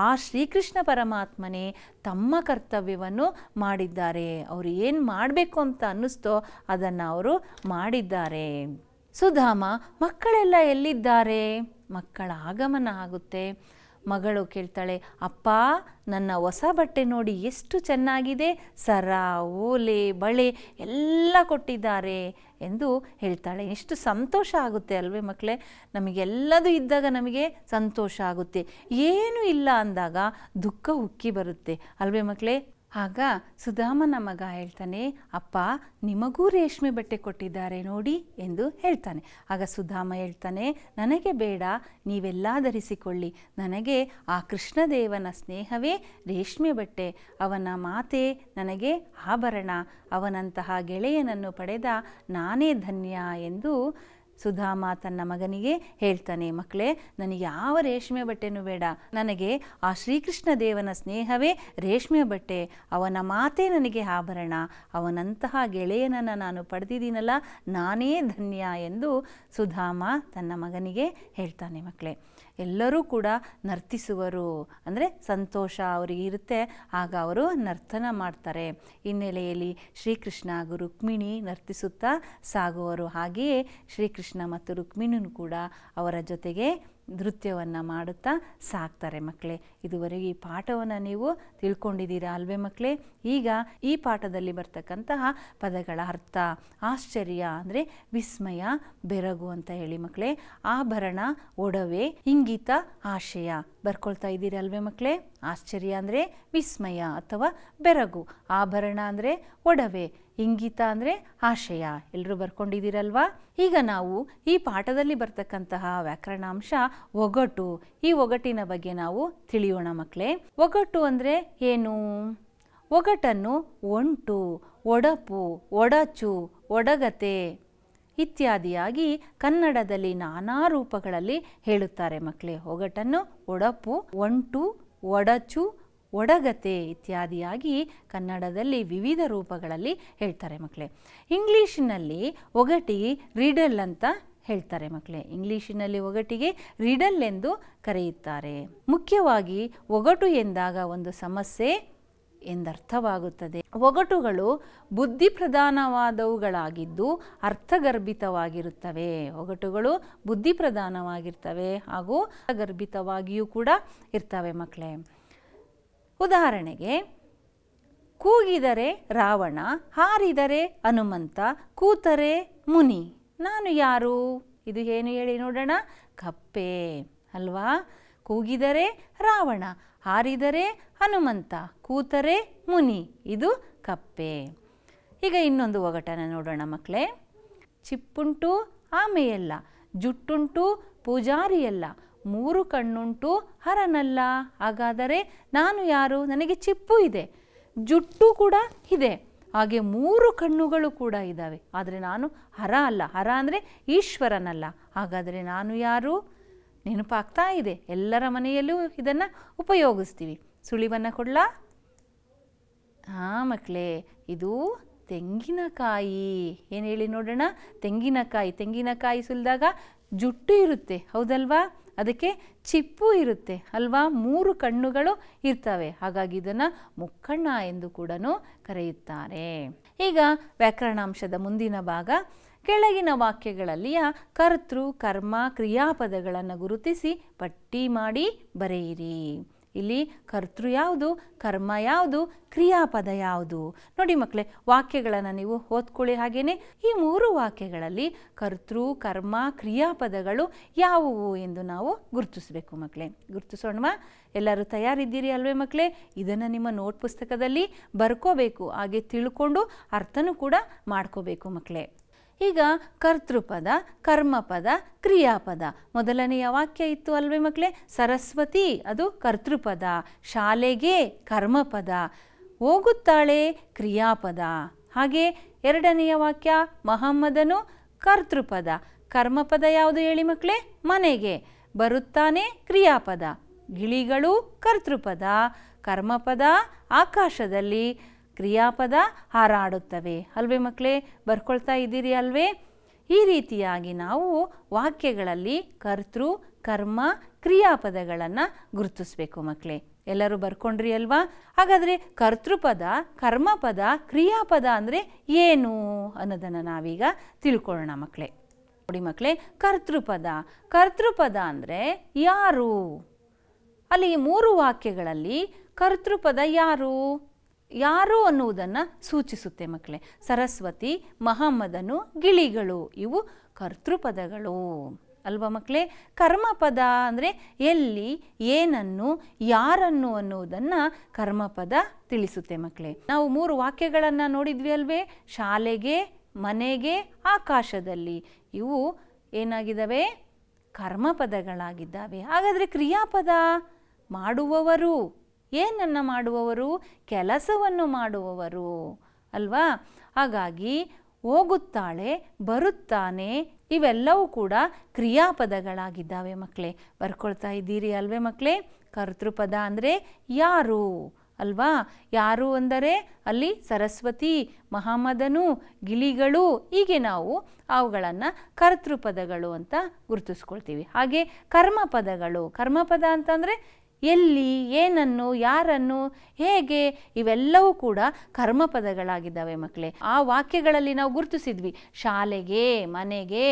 ಆ ಶ್ರೀಕೃಷ್ಣ ಪರಮಾತ್ಮನೇ ತಮ್ಮ ಕರ್ತವ್ಯವನ್ನು ಮಾಡಿದ್ದಾರೆ. ಅವರು ಏನು ಮಾಡಬೇಕು ಅಂತ ಅನ್ನಿಸ್ತೋ ಅದನ್ನು ಅವರು ಮಾಡಿದ್ದಾರೆ. ಸುಧಾಮ, ಮಕ್ಕಳೆಲ್ಲ ಎಲ್ಲಿದ್ದಾರೆ? ಮಕ್ಕಳ ಆಗಮನ ಆಗುತ್ತೆ. ಮಗಳು ಕೇಳ್ತಾಳೆ, ಅಪ್ಪ ನನ್ನ ಹೊಸ ಬಟ್ಟೆ ನೋಡಿ ಎಷ್ಟು ಚೆನ್ನಾಗಿದೆ, ಸರ, ಓಲೆ, ಬಳೆ ಎಲ್ಲ ಕೊಟ್ಟಿದ್ದಾರೆ ಎಂದು ಹೇಳ್ತಾಳೆ. ಎಷ್ಟು ಸಂತೋಷ ಆಗುತ್ತೆ ಅಲ್ವೇ ಮಕ್ಕಳೇ? ನಮಗೆಲ್ಲದೂ ಇದ್ದಾಗ ನಮಗೆ ಸಂತೋಷ ಆಗುತ್ತೆ, ಏನೂ ಇಲ್ಲ ಅಂದಾಗ ದುಃಖ ಉಕ್ಕಿ ಬರುತ್ತೆ ಅಲ್ವೇ ಮಕ್ಕಳೇ? ಆಗ ಸುಧಾಮನ ಮಗ ಹೇಳ್ತಾನೆ, ಅಪ್ಪ ನಿಮಗೂ ರೇಷ್ಮೆ ಬಟ್ಟೆ ಕೊಟ್ಟಿದ್ದಾರೆ ನೋಡಿ ಎಂದು ಹೇಳ್ತಾನೆ. ಆಗ ಸುಧಾಮ ಹೇಳ್ತಾನೆ, ನನಗೆ ಬೇಡ, ನೀವೆಲ್ಲ ಧರಿಸಿಕೊಳ್ಳಿ, ನನಗೆ ಆ ಕೃಷ್ಣದೇವನ ಸ್ನೇಹವೇ ರೇಷ್ಮೆ ಬಟ್ಟೆ, ಅವನ ಮಾತೆ ನನಗೆ ಆಭರಣ, ಅವನಂತಹ ಗೆಳೆಯನನ್ನು ಪಡೆದ ನಾನೇ ಧನ್ಯ ಎಂದು ಸುಧಾಮ ತನ್ನ ಮಗನಿಗೆ ಹೇಳ್ತಾನೆ. ಮಕ್ಕಳೇ, ನನಗೆ ಯಾವ ರೇಷ್ಮೆ ಬಟ್ಟೆನೂ ಬೇಡ, ನನಗೆ ಆ ಶ್ರೀಕೃಷ್ಣ ದೇವನ ಸ್ನೇಹವೇ ರೇಷ್ಮೆ ಬಟ್ಟೆ, ಅವನ ಮಾತೇ ನನಗೆ ಆಭರಣ, ಅವನಂತಹ ಗೆಳೆಯನನ್ನು ನಾನು ಪಡೆದಿದ್ದೀನಲ್ಲ, ನಾನೇ ಧನ್ಯ ಎಂದು ಸುಧಾಮ ತನ್ನ ಮಗನಿಗೆ ಹೇಳ್ತಾನೆ. ಮಕ್ಕಳೇ, ಎಲ್ಲರೂ ಕೂಡ ನರ್ತಿಸುವರು, ಅಂದರೆ ಸಂತೋಷ ಅವರಿಗೆ ಇರುತ್ತೆ, ಆಗ ಅವರು ನರ್ತನ ಮಾಡ್ತಾರೆ. ಹಿನ್ನೆಲೆಯಲ್ಲಿ ಶ್ರೀಕೃಷ್ಣ ಹಾಗೂ ರುಕ್ಮಿಣಿ ನರ್ತಿಸುತ್ತಾ ಸಾಗುವರು. ಹಾಗೆಯೇ ಶ್ರೀಕೃಷ್ಣ ಮತ್ತು ರುಕ್ಮಿಣಿನೂ ಕೂಡ ಅವರ ಜೊತೆಗೆ ನೃತ್ಯವನ್ನು ಮಾಡುತ್ತಾ ಸಾಕ್ತಾರೆ. ಮಕ್ಕಳೇ, ಇದುವರೆಗೆ ಈ ಪಾಠವನ್ನು ನೀವು ತಿಳ್ಕೊಂಡಿದ್ದೀರಾ ಅಲ್ವೇ ಮಕ್ಕಳೇ? ಈಗ ಈ ಪಾಠದಲ್ಲಿ ಬರ್ತಕ್ಕಂತಹ ಪದಗಳ ಅರ್ಥ: ಆಶ್ಚರ್ಯ ಅಂದರೆ ವಿಸ್ಮಯ, ಬೆರಗು ಅಂತ ಹೇಳಿ ಮಕ್ಕಳೇ. ಆಭರಣ, ಒಡವೆ, ಇಂಗಿತ, ಆಶಯ. ಬರ್ಕೊಳ್ತಾ ಇದ್ದೀರಾ ಅಲ್ವೇ ಮಕ್ಕಳೇ? ಆಶ್ಚರ್ಯ ಅಂದರೆ ವಿಸ್ಮಯ ಅಥವಾ ಬೆರಗು, ಆಭರಣ ಅಂದರೆ ಒಡವೆ, ಇಂಗಿತ ಅಂದರೆ ಆಶಯ. ಎಲ್ಲರೂ ಬರ್ಕೊಂಡಿದ್ದೀರಲ್ವಾ? ಈಗ ನಾವು ಈ ಪಾಠದಲ್ಲಿ ಬರ್ತಕ್ಕಂತಹ ವ್ಯಾಕರಣಾಂಶ ಒಗಟು. ಈ ಒಗಟಿನ ಬಗ್ಗೆ ನಾವು ತಿಳಿಯೋಣ ಮಕ್ಕಳೇ. ಒಗಟು ಅಂದರೆ ಏನು? ಒಗಟನ್ನು ಒಂಟು, ಒಡಪು, ಒಡಚು, ಒಡಗತೆ ಇತ್ಯಾದಿಯಾಗಿ ಕನ್ನಡದಲ್ಲಿ ನಾನಾ ರೂಪಗಳಲ್ಲಿ ಹೇಳುತ್ತಾರೆ ಮಕ್ಕಳೇ. ಒಗಟನ್ನು ಒಡಪು, ಒಂಟು, ಒಡಚು, ಒಡಗತೆ ಇತ್ಯಾದಿಯಾಗಿ ಕನ್ನಡದಲ್ಲಿ ವಿವಿಧ ರೂಪಗಳಲ್ಲಿ ಹೇಳ್ತಾರೆ ಮಕ್ಕಳೇ. ಇಂಗ್ಲೀಷಿನಲ್ಲಿ ಒಗಟಿಗೆ ರಿಡಲ್ ಅಂತ ಹೇಳ್ತಾರೆ ಮಕ್ಕಳೇ. ಇಂಗ್ಲೀಷಿನಲ್ಲಿ ಒಗಟಿಗೆ ರಿಡಲ್ ಎಂದು ಕರೆಯುತ್ತಾರೆ. ಮುಖ್ಯವಾಗಿ ಒಗಟು ಎಂದಾಗ ಒಂದು ಸಮಸ್ಯೆ ಎಂದರ್ಥವಾಗುತ್ತದೆ. ಒಗಟುಗಳು ಬುದ್ಧಿಪ್ರಧಾನವಾದವುಗಳಾಗಿದ್ದು ಅರ್ಥಗರ್ಭಿತವಾಗಿರುತ್ತವೆ. ಒಗಟುಗಳು ಬುದ್ಧಿಪ್ರಧಾನವಾಗಿರ್ತವೆ ಹಾಗೂ ಅರ್ಥಗರ್ಭಿತವಾಗಿಯೂ ಕೂಡ ಇರ್ತವೆ ಮಕ್ಕಳೇ. ಉದಾಹರಣೆಗೆ, ಕೂಗಿದರೆ ರಾವಣ, ಹಾರಿದರೆ ಹನುಮಂತ, ಕೂತರೆ ಮುನಿ. ನಾನು ಯಾರು? ಇದು ಏನು ಹೇಳಿ ನೋಡೋಣ? ಕಪ್ಪೆ ಅಲ್ವಾ? ಕೂಗಿದರೆ ರಾವಣ, ಹಾರಿದರೆ ಹನುಮಂತ, ಕೂತರೆ ಮುನಿ, ಇದು ಕಪ್ಪೆ. ಈಗ ಇನ್ನೊಂದು ಒಗಟನ್ನು ನೋಡೋಣ ಮಕ್ಕಳೇ. ಚಿಪ್ಪುಂಟು ಆಮೆಯಲ್ಲ, ಜುಟ್ಟುಂಟು ಪೂಜಾರಿಯಲ್ಲ, 3 ಕಣ್ಣುಂಟು ಹರನಲ್ಲ. ಹಾಗಾದರೆ ನಾನು ಯಾರು? ನನಗೆ ಚಿಪ್ಪು ಇದೆ, ಜುಟ್ಟು ಕೂಡ ಇದೆ, ಹಾಗೆ 3 ಕಣ್ಣುಗಳು ಕೂಡ ಇದ್ದಾವೆ. ಆದರೆ ನಾನು ಹರ ಅಲ್ಲ. ಹರ ಅಂದರೆ ಈಶ್ವರನಲ್ಲ. ಹಾಗಾದರೆ ನಾನು ಯಾರು? ನೆನಪಾಗ್ತಾ ಇದೆ. ಎಲ್ಲರ ಮನೆಯಲ್ಲೂ ಇದನ್ನು ಉಪಯೋಗಿಸ್ತೀವಿ. ಸುಳಿವನ್ನು ಕೊಡಲಾ? ಹಾಂ ಮಕ್ಕಳೇ, ಇದು ತೆಂಗಿನಕಾಯಿ. ಏನು ಹೇಳಿ ನೋಡೋಣ? ತೆಂಗಿನಕಾಯಿ. ತೆಂಗಿನಕಾಯಿ ಸುಲಿದಾಗ ಜುಟ್ಟು ಇರುತ್ತೆ, ಹೌದಲ್ವಾ? ಅದಕ್ಕೆ ಚಿಪ್ಪು ಇರುತ್ತೆ ಅಲ್ವಾ? 3 ಕಣ್ಣುಗಳು ಇರ್ತವೆ. ಹಾಗಾಗಿ ಇದನ್ನು ಮುಕ್ಕಣ್ಣ ಎಂದು ಕೂಡ ಕರೆಯುತ್ತಾರೆ. ಈಗ ವ್ಯಾಕರಣಾಂಶದ ಮುಂದಿನ ಭಾಗ. ಕೆಳಗಿನ ವಾಕ್ಯಗಳಲ್ಲಿಯ ಕರ್ತೃ, ಕರ್ಮ, ಕ್ರಿಯಾಪದಗಳನ್ನು ಗುರುತಿಸಿ ಪಟ್ಟಿ ಮಾಡಿ ಬರೆಯಿರಿ. ಇಲ್ಲಿ ಕರ್ತೃ ಯಾವುದು, ಕರ್ಮ ಯಾವುದು, ಕ್ರಿಯಾಪದ ಯಾವುದು? ನೋಡಿ ಮಕ್ಕಳೇ, ವಾಕ್ಯಗಳನ್ನು ನೀವು ಓದ್ಕೊಳ್ಳಿ. ಹಾಗೆಯೇ ಈ 3 ವಾಕ್ಯಗಳಲ್ಲಿ ಕರ್ತೃ, ಕರ್ಮ, ಕ್ರಿಯಾಪದಗಳು ಯಾವುವು ಎಂದು ನಾವು ಗುರುತಿಸಬೇಕು ಮಕ್ಕಳೇ. ಗುರುತಿಸೋಣವಾ? ಎಲ್ಲರೂ ತಯಾರಿದ್ದೀರಿ ಅಲ್ವೇ ಮಕ್ಕಳೇ? ಇದನ್ನು ನಿಮ್ಮ ನೋಟ್ ಪುಸ್ತಕದಲ್ಲಿ ಬರ್ಕೋಬೇಕು. ಹಾಗೆ ತಿಳ್ಕೊಂಡು ಅರ್ಥನೂ ಕೂಡ ಮಾಡ್ಕೋಬೇಕು ಮಕ್ಕಳೇ. ಈಗ ಕರ್ತೃಪದ, ಕರ್ಮಪದ, ಕ್ರಿಯಾಪದ. ಮೊದಲನೆಯ ವಾಕ್ಯ ಇತ್ತು ಅಲ್ವೇ ಮಕ್ಕಳೇ? ಸರಸ್ವತಿ, ಅದು ಕರ್ತೃಪದ. ಶಾಲೆಗೆ ಕರ್ಮಪದ. ಹೋಗುತ್ತಾಳೆ ಕ್ರಿಯಾಪದ. ಹಾಗೆ ಎರಡನೆಯ ವಾಕ್ಯ ಮಹಮ್ಮದನು ಕರ್ತೃಪದ. ಕರ್ಮಪದ ಯಾವುದು ಹೇಳಿ ಮಕ್ಕಳೇ? ಮನೆಗೆ. ಬರುತ್ತಾನೆ ಕ್ರಿಯಾಪದ. ಗಿಳಿಗಳು ಕರ್ತೃಪದ. ಕರ್ಮಪದ ಆಕಾಶದಲ್ಲಿ. ಕ್ರಿಯಾಪದ ಹಾರಾಡುತ್ತವೆ ಅಲ್ವೇ ಮಕ್ಕಳೇ? ಬರ್ಕೊಳ್ತಾ ಇದ್ದೀರಿ ಅಲ್ವೇ? ಈ ರೀತಿಯಾಗಿ ನಾವು ವಾಕ್ಯಗಳಲ್ಲಿ ಕರ್ತೃ, ಕರ್ಮ, ಕ್ರಿಯಾಪದಗಳನ್ನು ಗುರುತಿಸಬೇಕು ಮಕ್ಕಳೇ. ಎಲ್ಲರೂ ಬರ್ಕೊಂಡ್ರಿ ಅಲ್ವಾ? ಹಾಗಾದರೆ ಕರ್ತೃಪದ, ಕರ್ಮಪದ, ಕ್ರಿಯಾಪದ ಅಂದರೆ ಏನು ಅನ್ನೋದನ್ನು ನಾವೀಗ ತಿಳ್ಕೊಳ್ಳೋಣ ಮಕ್ಕಳೇ. ನೋಡಿ ಮಕ್ಕಳೇ, ಕರ್ತೃಪದ. ಕರ್ತೃಪದ ಅಂದರೆ ಯಾರು? ಅಲ್ಲಿ 3 ವಾಕ್ಯಗಳಲ್ಲಿ ಕರ್ತೃಪದ ಯಾರು? ಯಾರು ಅನ್ನುವುದನ್ನು ಸೂಚಿಸುತ್ತೆ ಮಕ್ಕಳೇ. ಸರಸ್ವತಿ, ಮಹಮ್ಮದನು, ಗಿಳಿಗಳು ಇವು ಕರ್ತೃಪದಗಳು ಅಲ್ವಾ ಮಕ್ಕಳೇ? ಕರ್ಮಪದ ಅಂದರೆ ಎಲ್ಲಿ, ಏನನ್ನು, ಯಾರನ್ನು ಅನ್ನುವುದನ್ನು ಕರ್ಮಪದ ತಿಳಿಸುತ್ತೆ ಮಕ್ಕಳೇ. ನಾವು 3 ವಾಕ್ಯಗಳನ್ನು ನೋಡಿದ್ವಿ ಅಲ್ವೇ? ಶಾಲೆಗೆ, ಮನೆಗೆ, ಆಕಾಶದಲ್ಲಿ. ಇವು ಏನಾಗಿದ್ದಾವೆ? ಕರ್ಮಪದಗಳಾಗಿದ್ದಾವೆ. ಹಾಗಾದರೆ ಕ್ರಿಯಾಪದ ಮಾಡುವವರು. ಏನನ್ನು ಮಾಡುವವರು? ಕೆಲಸವನ್ನು ಮಾಡುವವರು ಅಲ್ವಾ? ಹಾಗಾಗಿ ಹೋಗುತ್ತಾಳೆ, ಬರುತ್ತಾನೆ ಇವೆಲ್ಲವೂ ಕೂಡ ಕ್ರಿಯಾಪದಗಳಾಗಿದ್ದಾವೆ ಮಕ್ಕಳೇ. ಬರ್ಕೊಳ್ತಾ ಇದ್ದೀರಿ ಅಲ್ವೇ ಮಕ್ಕಳೇ? ಕರ್ತೃಪದ ಅಂದರೆ ಯಾರು ಅಲ್ವಾ? ಯಾರು ಅಂದರೆ ಅಲ್ಲಿ ಸರಸ್ವತಿ, ಮಹಮ್ಮದನು, ಗಿಳಿಗಳು, ಹೀಗೆ ನಾವು ಅವುಗಳನ್ನು ಕರ್ತೃಪದಗಳು ಅಂತ ಗುರುತಿಸ್ಕೊಳ್ತೀವಿ. ಹಾಗೆ ಕರ್ಮಪದಗಳು. ಕರ್ಮಪದ ಅಂತಂದರೆ ಎಲ್ಲಿ, ಏನನ್ನು, ಯಾರನ್ನು, ಹೇಗೆ ಇವೆಲ್ಲವೂ ಕೂಡ ಕರ್ಮಪದಗಳಾಗಿದ್ದಾವೆ ಮಕ್ಕಳೇ. ಆ ವಾಕ್ಯಗಳಲ್ಲಿ ನಾವು ಗುರುತಿಸಿದ್ವಿ. ಶಾಲೆಗೆ, ಮನೆಗೆ,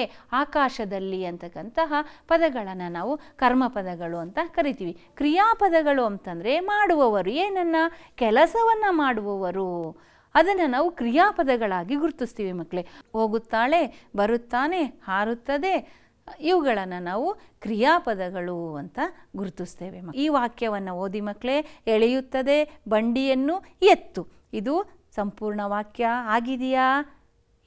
ಆಕಾಶದಲ್ಲಿ ಅಂತಕ್ಕಂತಹ ಪದಗಳನ್ನು ನಾವು ಕರ್ಮಪದಗಳು ಅಂತ ಕರಿತೀವಿ. ಕ್ರಿಯಾಪದಗಳು ಅಂತಂದರೆ ಮಾಡುವವರು. ಏನನ್ನ? ಕೆಲಸವನ್ನು ಮಾಡುವವರು. ಅದನ್ನು ನಾವು ಕ್ರಿಯಾಪದಗಳಾಗಿ ಗುರುತಿಸ್ತೀವಿ ಮಕ್ಕಳೇ. ಹೋಗುತ್ತಾಳೆ, ಬರುತ್ತಾನೆ, ಹಾರುತ್ತದೆ, ಇವುಗಳನ್ನು ನಾವು ಕ್ರಿಯಾಪದಗಳು ಅಂತ ಗುರುತಿಸ್ತೇವೆ. ಈ ವಾಕ್ಯವನ್ನು ಓದಿ ಮಕ್ಕಳೇ. ಎಳೆಯುತ್ತದೆ ಬಂಡಿಯನ್ನು ಎತ್ತು. ಇದು ಸಂಪೂರ್ಣ ವಾಕ್ಯ ಆಗಿದೆಯಾ?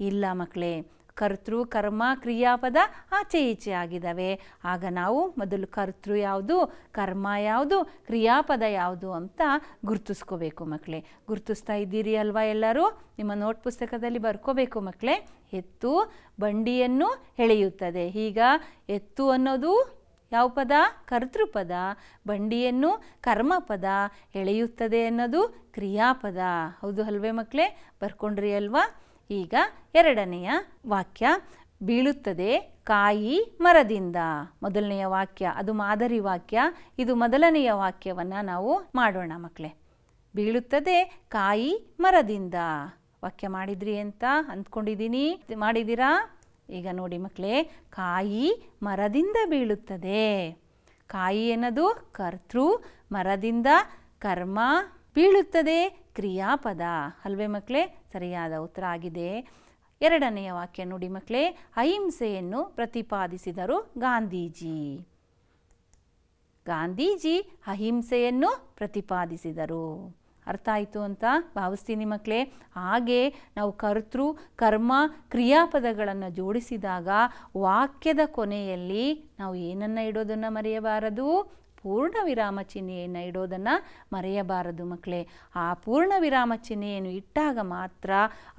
ಇಲ್ಲ ಮಕ್ಕಳೇ. ಕರ್ತೃ, ಕರ್ಮ, ಕ್ರಿಯಾಪದ ಆಚೆ ಈಚೆ ಆಗಿದ್ದಾವೆ. ಆಗ ನಾವು ಮೊದಲು ಕರ್ತೃ ಯಾವುದು, ಕರ್ಮ ಯಾವುದು, ಕ್ರಿಯಾಪದ ಯಾವುದು ಅಂತ ಗುರುತಿಸ್ಕೋಬೇಕು ಮಕ್ಕಳೇ. ಗುರುತಿಸ್ತಾ ಇದ್ದೀರಿ ಅಲ್ವಾ ಎಲ್ಲರೂ? ನಿಮ್ಮ ನೋಟ್ ಪುಸ್ತಕದಲ್ಲಿ ಬರ್ಕೋಬೇಕು ಮಕ್ಕಳೇ. ಎತ್ತು ಬಂಡಿಯನ್ನು ಎಳೆಯುತ್ತದೆ. ಈಗ ಎತ್ತು ಅನ್ನೋದು ಯಾವ ಪದ? ಕರ್ತೃಪದ. ಬಂಡಿಯನ್ನು ಕರ್ಮಪದ. ಎಳೆಯುತ್ತದೆ ಅನ್ನೋದು ಕ್ರಿಯಾಪದ. ಹೌದು ಅಲ್ವೇ ಮಕ್ಕಳೇ? ಬರ್ಕೊಂಡ್ರಿ ಅಲ್ವಾ? ಈಗ ಎರಡನೆಯ ವಾಕ್ಯ. ಬೀಳುತ್ತದೆ ಕಾಯಿ ಮರದಿಂದ. ಮೊದಲನೆಯ ವಾಕ್ಯ ಅದು ಮಾದರಿ ವಾಕ್ಯ. ಇದು ಮೊದಲನೆಯ ವಾಕ್ಯವನ್ನು ನಾವು ಮಾಡೋಣ ಮಕ್ಕಳೇ. ಬೀಳುತ್ತದೆ ಕಾಯಿ ಮರದಿಂದ. ವಾಕ್ಯ ಮಾಡಿದ್ರಿ ಅಂತ ಅಂದ್ಕೊಂಡಿದ್ದೀನಿ. ಮಾಡಿದ್ದೀರಾ? ಈಗ ನೋಡಿ ಮಕ್ಕಳೇ, ಕಾಯಿ ಮರದಿಂದ ಬೀಳುತ್ತದೆ. ಕಾಯಿ ಅನ್ನೋದು ಕರ್ತೃ, ಮರದಿಂದ ಕರ್ಮ, ಬೀಳುತ್ತದೆ ಕ್ರಿಯಾಪದ ಅಲ್ವೇ ಮಕ್ಕಳೇ? ಸರಿಯಾದ ಉತ್ತರ ಆಗಿದೆ. ಎರಡನೆಯ ವಾಕ್ಯ ನೋಡಿ ಮಕ್ಕಳೇ. ಅಹಿಂಸೆಯನ್ನು ಪ್ರತಿಪಾದಿಸಿದರು ಗಾಂಧೀಜಿ. ಗಾಂಧೀಜಿ ಅಹಿಂಸೆಯನ್ನು ಪ್ರತಿಪಾದಿಸಿದರು ಅರ್ಥ ಆಯಿತು ಅಂತ ಭಾವಿಸ್ತೀನಿ ಮಕ್ಕಳೇ. ಹಾಗೆ ನಾವು ಕರ್ತೃ ಕರ್ಮ ಕ್ರಿಯಾಪದಗಳನ್ನು ಜೋಡಿಸಿದಾಗ ವಾಕ್ಯದ ಕೊನೆಯಲ್ಲಿ ನಾವು ಏನನ್ನು ಇಡೋದನ್ನು ಮರೆಯಬಾರದು, ಪೂರ್ಣ ವಿರಾಮ ಚಿಹ್ನೆಯನ್ನು ಇಡೋದನ್ನು ಮರೆಯಬಾರದು ಮಕ್ಕಳೇ. ಆ ಪೂರ್ಣ ವಿರಾಮ ಚಿಹ್ನೆಯನ್ನು ಇಟ್ಟಾಗ ಮಾತ್ರ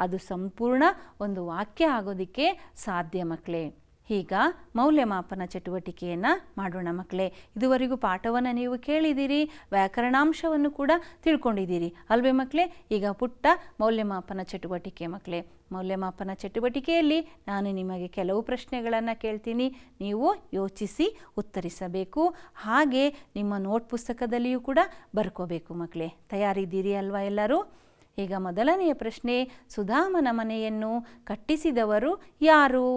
ಅದು ಸಂಪೂರ್ಣ ಒಂದು ವಾಕ್ಯ ಆಗೋದಕ್ಕೆ ಸಾಧ್ಯ ಮಕ್ಕಳೇ. ಈಗ ಮೌಲ್ಯಮಾಪನ ಚಟುವಟಿಕೆಯನ್ನು ಮಾಡೋಣ ಮಕ್ಕಳೇ. ಇದುವರೆಗೂ ಪಾಠವನ್ನು ನೀವು ಕೇಳಿದ್ದೀರಿ, ವ್ಯಾಕರಣಾಂಶವನ್ನು ಕೂಡ ತಿಳ್ಕೊಂಡಿದ್ದೀರಿ ಅಲ್ವೇ ಮಕ್ಕಳೇ. ಈಗ ಪುಟ್ಟ ಮೌಲ್ಯಮಾಪನ ಚಟುವಟಿಕೆ ಮಕ್ಕಳೇ. ಮೌಲ್ಯಮಾಪನ ಚಟುವಟಿಕೆಯಲ್ಲಿ ನಾನು ನಿಮಗೆ ಕೆಲವು ಪ್ರಶ್ನೆಗಳನ್ನು ಕೇಳ್ತೀನಿ, ನೀವು ಯೋಚಿಸಿ ಉತ್ತರಿಸಬೇಕು. ಹಾಗೆ ನಿಮ್ಮ ನೋಟ್ ಪುಸ್ತಕದಲ್ಲಿಯೂ ಕೂಡ ಬರ್ಕೋಬೇಕು ಮಕ್ಕಳೇ. ತಯಾರಿದ್ದೀರಿ ಅಲ್ವಾ ಎಲ್ಲರೂ? ಈಗ ಮೊದಲನೆಯ ಪ್ರಶ್ನೆ, ಸುಧಾಮನ ಮನೆಯನ್ನು ಕಟ್ಟಿಸಿದವರು ಯಾರು?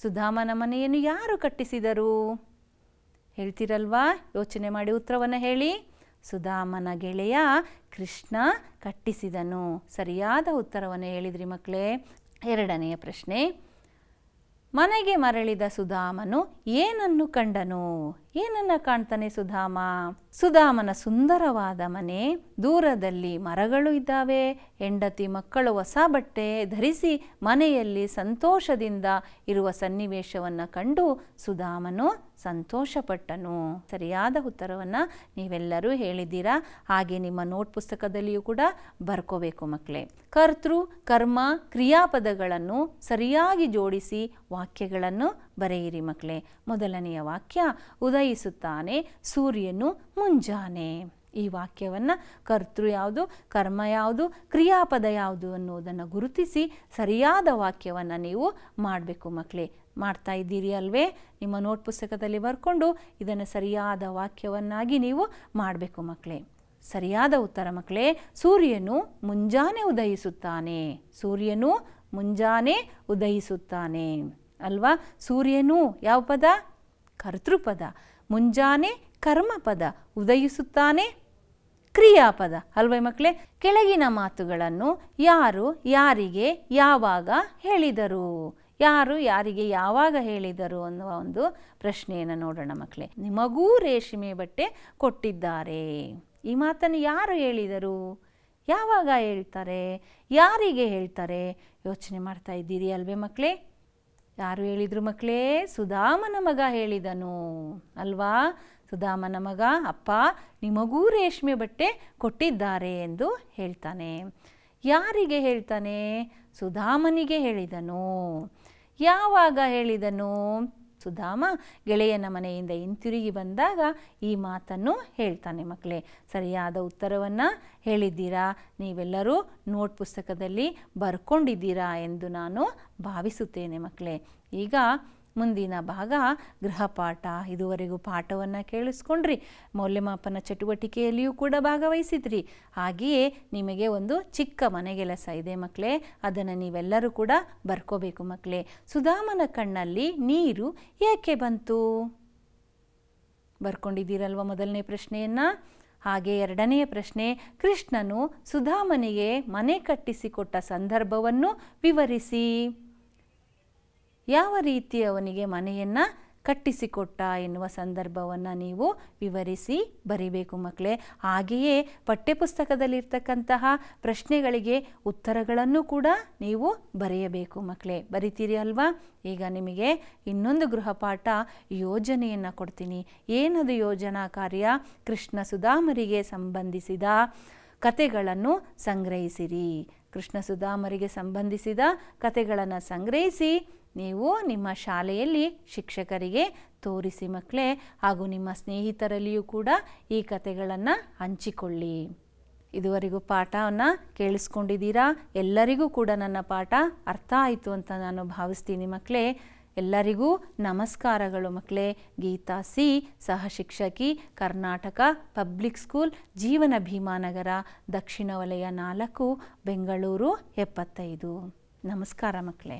ಸುಧಾಮನ ಮನೆಯನ್ನು ಯಾರು ಕಟ್ಟಿಸಿದರು? ಹೇಳ್ತೀರಲ್ವಾ? ಯೋಚನೆ ಮಾಡಿ ಉತ್ತರವನ್ನು ಹೇಳಿ. ಸುಧಾಮನ ಗೆಳೆಯ ಕೃಷ್ಣ ಕಟ್ಟಿಸಿದನು. ಸರಿಯಾದ ಉತ್ತರವನ್ನು ಹೇಳಿದ್ರಿ ಮಕ್ಕಳೇ. ಎರಡನೆಯ ಪ್ರಶ್ನೆ, ಮನೆಗೆ ಮರಳಿದ ಸುಧಾಮನು ಏನನ್ನು ಕಂಡನು? ಏನನ್ನು ಕಾಣ್ತಾನೆ ಸುಧಾಮ? ಸುಧಾಮನ ಸುಂದರವಾದ ಮನೆ, ದೂರದಲ್ಲಿ ಮರಗಳು ಇದ್ದಾವೆ, ಹೆಂಡತಿ ಮಕ್ಕಳು ಹೊಸ ಬಟ್ಟೆ ಧರಿಸಿ ಮನೆಯಲ್ಲಿ ಸಂತೋಷದಿಂದ ಇರುವ ಸನ್ನಿವೇಶವನ್ನು ಕಂಡು ಸುಧಾಮನು ಸಂತೋಷಪಟ್ಟನು. ಸರಿಯಾದ ಉತ್ತರವನ್ನು ನೀವೆಲ್ಲರೂ ಹೇಳಿದ್ದೀರಾ. ಹಾಗೆ ನಿಮ್ಮ ನೋಟ್ ಪುಸ್ತಕದಲ್ಲಿಯೂ ಕೂಡ ಬರ್ಕೋಬೇಕು ಮಕ್ಕಳೇ. ಕರ್ತೃ ಕರ್ಮ ಕ್ರಿಯಾಪದಗಳನ್ನು ಸರಿಯಾಗಿ ಜೋಡಿಸಿ ವಾಕ್ಯಗಳನ್ನು ಬರೆಯಿರಿ ಮಕ್ಕಳೇ. ಮೊದಲನೆಯ ವಾಕ್ಯ, ಉದಯಿಸುತ್ತಾನೆ ಸೂರ್ಯನು ಮುಂಜಾನೆ. ಈ ವಾಕ್ಯವನ್ನು ಕರ್ತೃ ಯಾವುದು, ಕರ್ಮ ಯಾವುದು, ಕ್ರಿಯಾಪದ ಯಾವುದು ಅನ್ನೋದನ್ನು ಗುರುತಿಸಿ ಸರಿಯಾದ ವಾಕ್ಯವನ್ನು ನೀವು ಮಾಡಬೇಕು ಮಕ್ಕಳೇ. ಮಾಡ್ತಾ ಇದ್ದೀರಿ ಅಲ್ವೇ? ನಿಮ್ಮ ನೋಟ್ ಪುಸ್ತಕದಲ್ಲಿ ಬರ್ಕೊಂಡು ಇದನ್ನು ಸರಿಯಾದ ವಾಕ್ಯವನ್ನಾಗಿ ನೀವು ಮಾಡಬೇಕು ಮಕ್ಕಳೇ. ಸರಿಯಾದ ಉತ್ತರ ಮಕ್ಕಳೇ, ಸೂರ್ಯನು ಮುಂಜಾನೆ ಉದಯಿಸುತ್ತಾನೆ. ಸೂರ್ಯನು ಮುಂಜಾನೆ ಉದಯಿಸುತ್ತಾನೆ ಅಲ್ವಾ? ಸೂರ್ಯನು ಯಾವ ಪದ? ಕರ್ತೃಪದ. ಮುಂಜಾನೆ ಕರ್ಮಪದ. ಉದಯಿಸುತ್ತಾನೆ ಕ್ರಿಯಾಪದ ಅಲ್ವೇ ಮಕ್ಕಳೇ? ಕೆಳಗಿನ ಮಾತುಗಳನ್ನು ಯಾರು ಯಾರಿಗೆ ಯಾವಾಗ ಹೇಳಿದರು? ಯಾರು ಯಾರಿಗೆ ಯಾವಾಗ ಹೇಳಿದರು ಅನ್ನುವ ಒಂದು ಪ್ರಶ್ನೆಯನ್ನು ನೋಡೋಣ ಮಕ್ಕಳೇ. ನಿಮಗೂ ರೇಷ್ಮೆ ಬಟ್ಟೆ ಕೊಟ್ಟಿದ್ದಾರೆ. ಈ ಮಾತನ್ನು ಯಾರು ಹೇಳಿದರು? ಯಾವಾಗ ಹೇಳ್ತಾರೆ? ಯಾರಿಗೆ ಹೇಳ್ತಾರೆ? ಯೋಚನೆ ಮಾಡ್ತಾ ಇದ್ದೀರಿ ಅಲ್ವೇ ಮಕ್ಕಳೇ? ಯಾರು ಹೇಳಿದರು ಮಕ್ಕಳೇ? ಸುಧಾಮನ ಮಗ ಹೇಳಿದನು ಅಲ್ವಾ? ಸುಧಾಮನ ಮಗ, ಅಪ್ಪ ನಿಮಗೂ ರೇಷ್ಮೆ ಬಟ್ಟೆ ಕೊಟ್ಟಿದ್ದಾರೆ ಎಂದು ಹೇಳ್ತಾನೆ. ಯಾರಿಗೆ ಹೇಳ್ತಾನೆ? ಸುಧಾಮನಿಗೆ ಹೇಳಿದನು. ಯಾವಾಗ ಹೇಳಿದನು? ಸುಧಾಮ ಗೆಳೆಯನ ಮನೆಯಿಂದ ಹಿಂತಿರುಗಿ ಬಂದಾಗ ಈ ಮಾತನ್ನು ಹೇಳ್ತಾನೆ ಮಕ್ಕಳೇ. ಸರಿಯಾದ ಉತ್ತರವನ್ನು ಹೇಳಿದ್ದೀರಾ. ನೀವೆಲ್ಲರೂ ನೋಟ್ ಪುಸ್ತಕದಲ್ಲಿ ಬರ್ಕೊಂಡಿದ್ದೀರಾ ಎಂದು ನಾನು ಭಾವಿಸುತ್ತೇನೆ ಮಕ್ಕಳೇ. ಈಗ ಮುಂದಿನ ಭಾಗ ಗೃಹಪಾಠ. ಇದುವರೆಗೂ ಪಾಠವನ್ನು ಕೇಳಿಸ್ಕೊಂಡ್ರಿ, ಮೌಲ್ಯಮಾಪನ ಚಟುವಟಿಕೆಯಲ್ಲಿಯೂ ಕೂಡ ಭಾಗವಹಿಸಿದ್ರಿ. ಹಾಗೆಯೇ ನಿಮಗೆ ಒಂದು ಚಿಕ್ಕ ಮನೆಗೆಲಸ ಇದೆ ಮಕ್ಕಳೇ, ಅದನ್ನು ನೀವೆಲ್ಲರೂ ಕೂಡ ಬರ್ಕೋಬೇಕು ಮಕ್ಕಳೇ. ಸುಧಾಮನ ಕಣ್ಣಲ್ಲಿ ನೀರು ಏಕೆ ಬಂತು? ಬರ್ಕೊಂಡಿದ್ದೀರಲ್ವ ಮೊದಲನೇ ಪ್ರಶ್ನೆಯನ್ನು? ಹಾಗೆ ಎರಡನೆಯ ಪ್ರಶ್ನೆ, ಕೃಷ್ಣನು ಸುಧಾಮನಿಗೆ ಮನೆ ಕಟ್ಟಿಸಿಕೊಟ್ಟ ಸಂದರ್ಭವನ್ನು ವಿವರಿಸಿ. ಯಾವ ರೀತಿ ಅವನಿಗೆ ಮನೆಯನ್ನು ಕಟ್ಟಿಸಿಕೊಟ್ಟ ಎನ್ನುವ ಸಂದರ್ಭವನ್ನು ನೀವು ವಿವರಿಸಿ ಬರಿಬೇಕು ಮಕ್ಕಳೇ. ಹಾಗೆಯೇ ಪಠ್ಯಪುಸ್ತಕದಲ್ಲಿರ್ತಕ್ಕಂತಹ ಪ್ರಶ್ನೆಗಳಿಗೆ ಉತ್ತರಗಳನ್ನು ಕೂಡ ನೀವು ಬರೆಯಬೇಕು ಮಕ್ಕಳೇ. ಬರಿತೀರಿ ಅಲ್ವಾ? ಈಗ ನಿಮಗೆ ಇನ್ನೊಂದು ಗೃಹಪಾಠ ಯೋಜನೆಯನ್ನು ಕೊಡ್ತೀನಿ. ಏನದು ಯೋಜನಾ ಕಾರ್ಯ? ಕೃಷ್ಣ ಸುಧಾಮರಿಗೆ ಸಂಬಂಧಿಸಿದ ಕತೆಗಳನ್ನು ಸಂಗ್ರಹಿಸಿರಿ. ಕೃಷ್ಣ ಸುಧಾಮರಿಗೆ ಸಂಬಂಧಿಸಿದ ಕತೆಗಳನ್ನು ಸಂಗ್ರಹಿಸಿ ನೀವು ನಿಮ್ಮ ಶಾಲೆಯಲ್ಲಿ ಶಿಕ್ಷಕರಿಗೆ ತೋರಿಸಿ ಮಕ್ಕಳೇ. ಹಾಗೂ ನಿಮ್ಮ ಸ್ನೇಹಿತರಲ್ಲಿಯೂ ಕೂಡ ಈ ಕತೆಗಳನ್ನು ಹಂಚಿಕೊಳ್ಳಿ. ಇದುವರೆಗೂ ಪಾಠವನ್ನು ಕೇಳಿಸ್ಕೊಂಡಿದ್ದೀರಾ? ಎಲ್ಲರಿಗೂ ಕೂಡ ನನ್ನ ಪಾಠ ಅರ್ಥ ಆಯಿತು ಅಂತ ನಾನು ಭಾವಿಸ್ತೀನಿ ಮಕ್ಕಳೇ. ಎಲ್ಲರಿಗೂ ನಮಸ್ಕಾರಗಳು ಮಕ್ಕಳೇ. ಗೀತಾ ಸಿ, ಸಹ ಶಿಕ್ಷಕಿ, ಕರ್ನಾಟಕ ಪಬ್ಲಿಕ್ ಸ್ಕೂಲ್, ಜೀವನ ಭೀಮಾನಗರ, ದಕ್ಷಿಣ ವಲಯ 4, ಬೆಂಗಳೂರು 75. ನಮಸ್ಕಾರ ಮಕ್ಕಳೇ.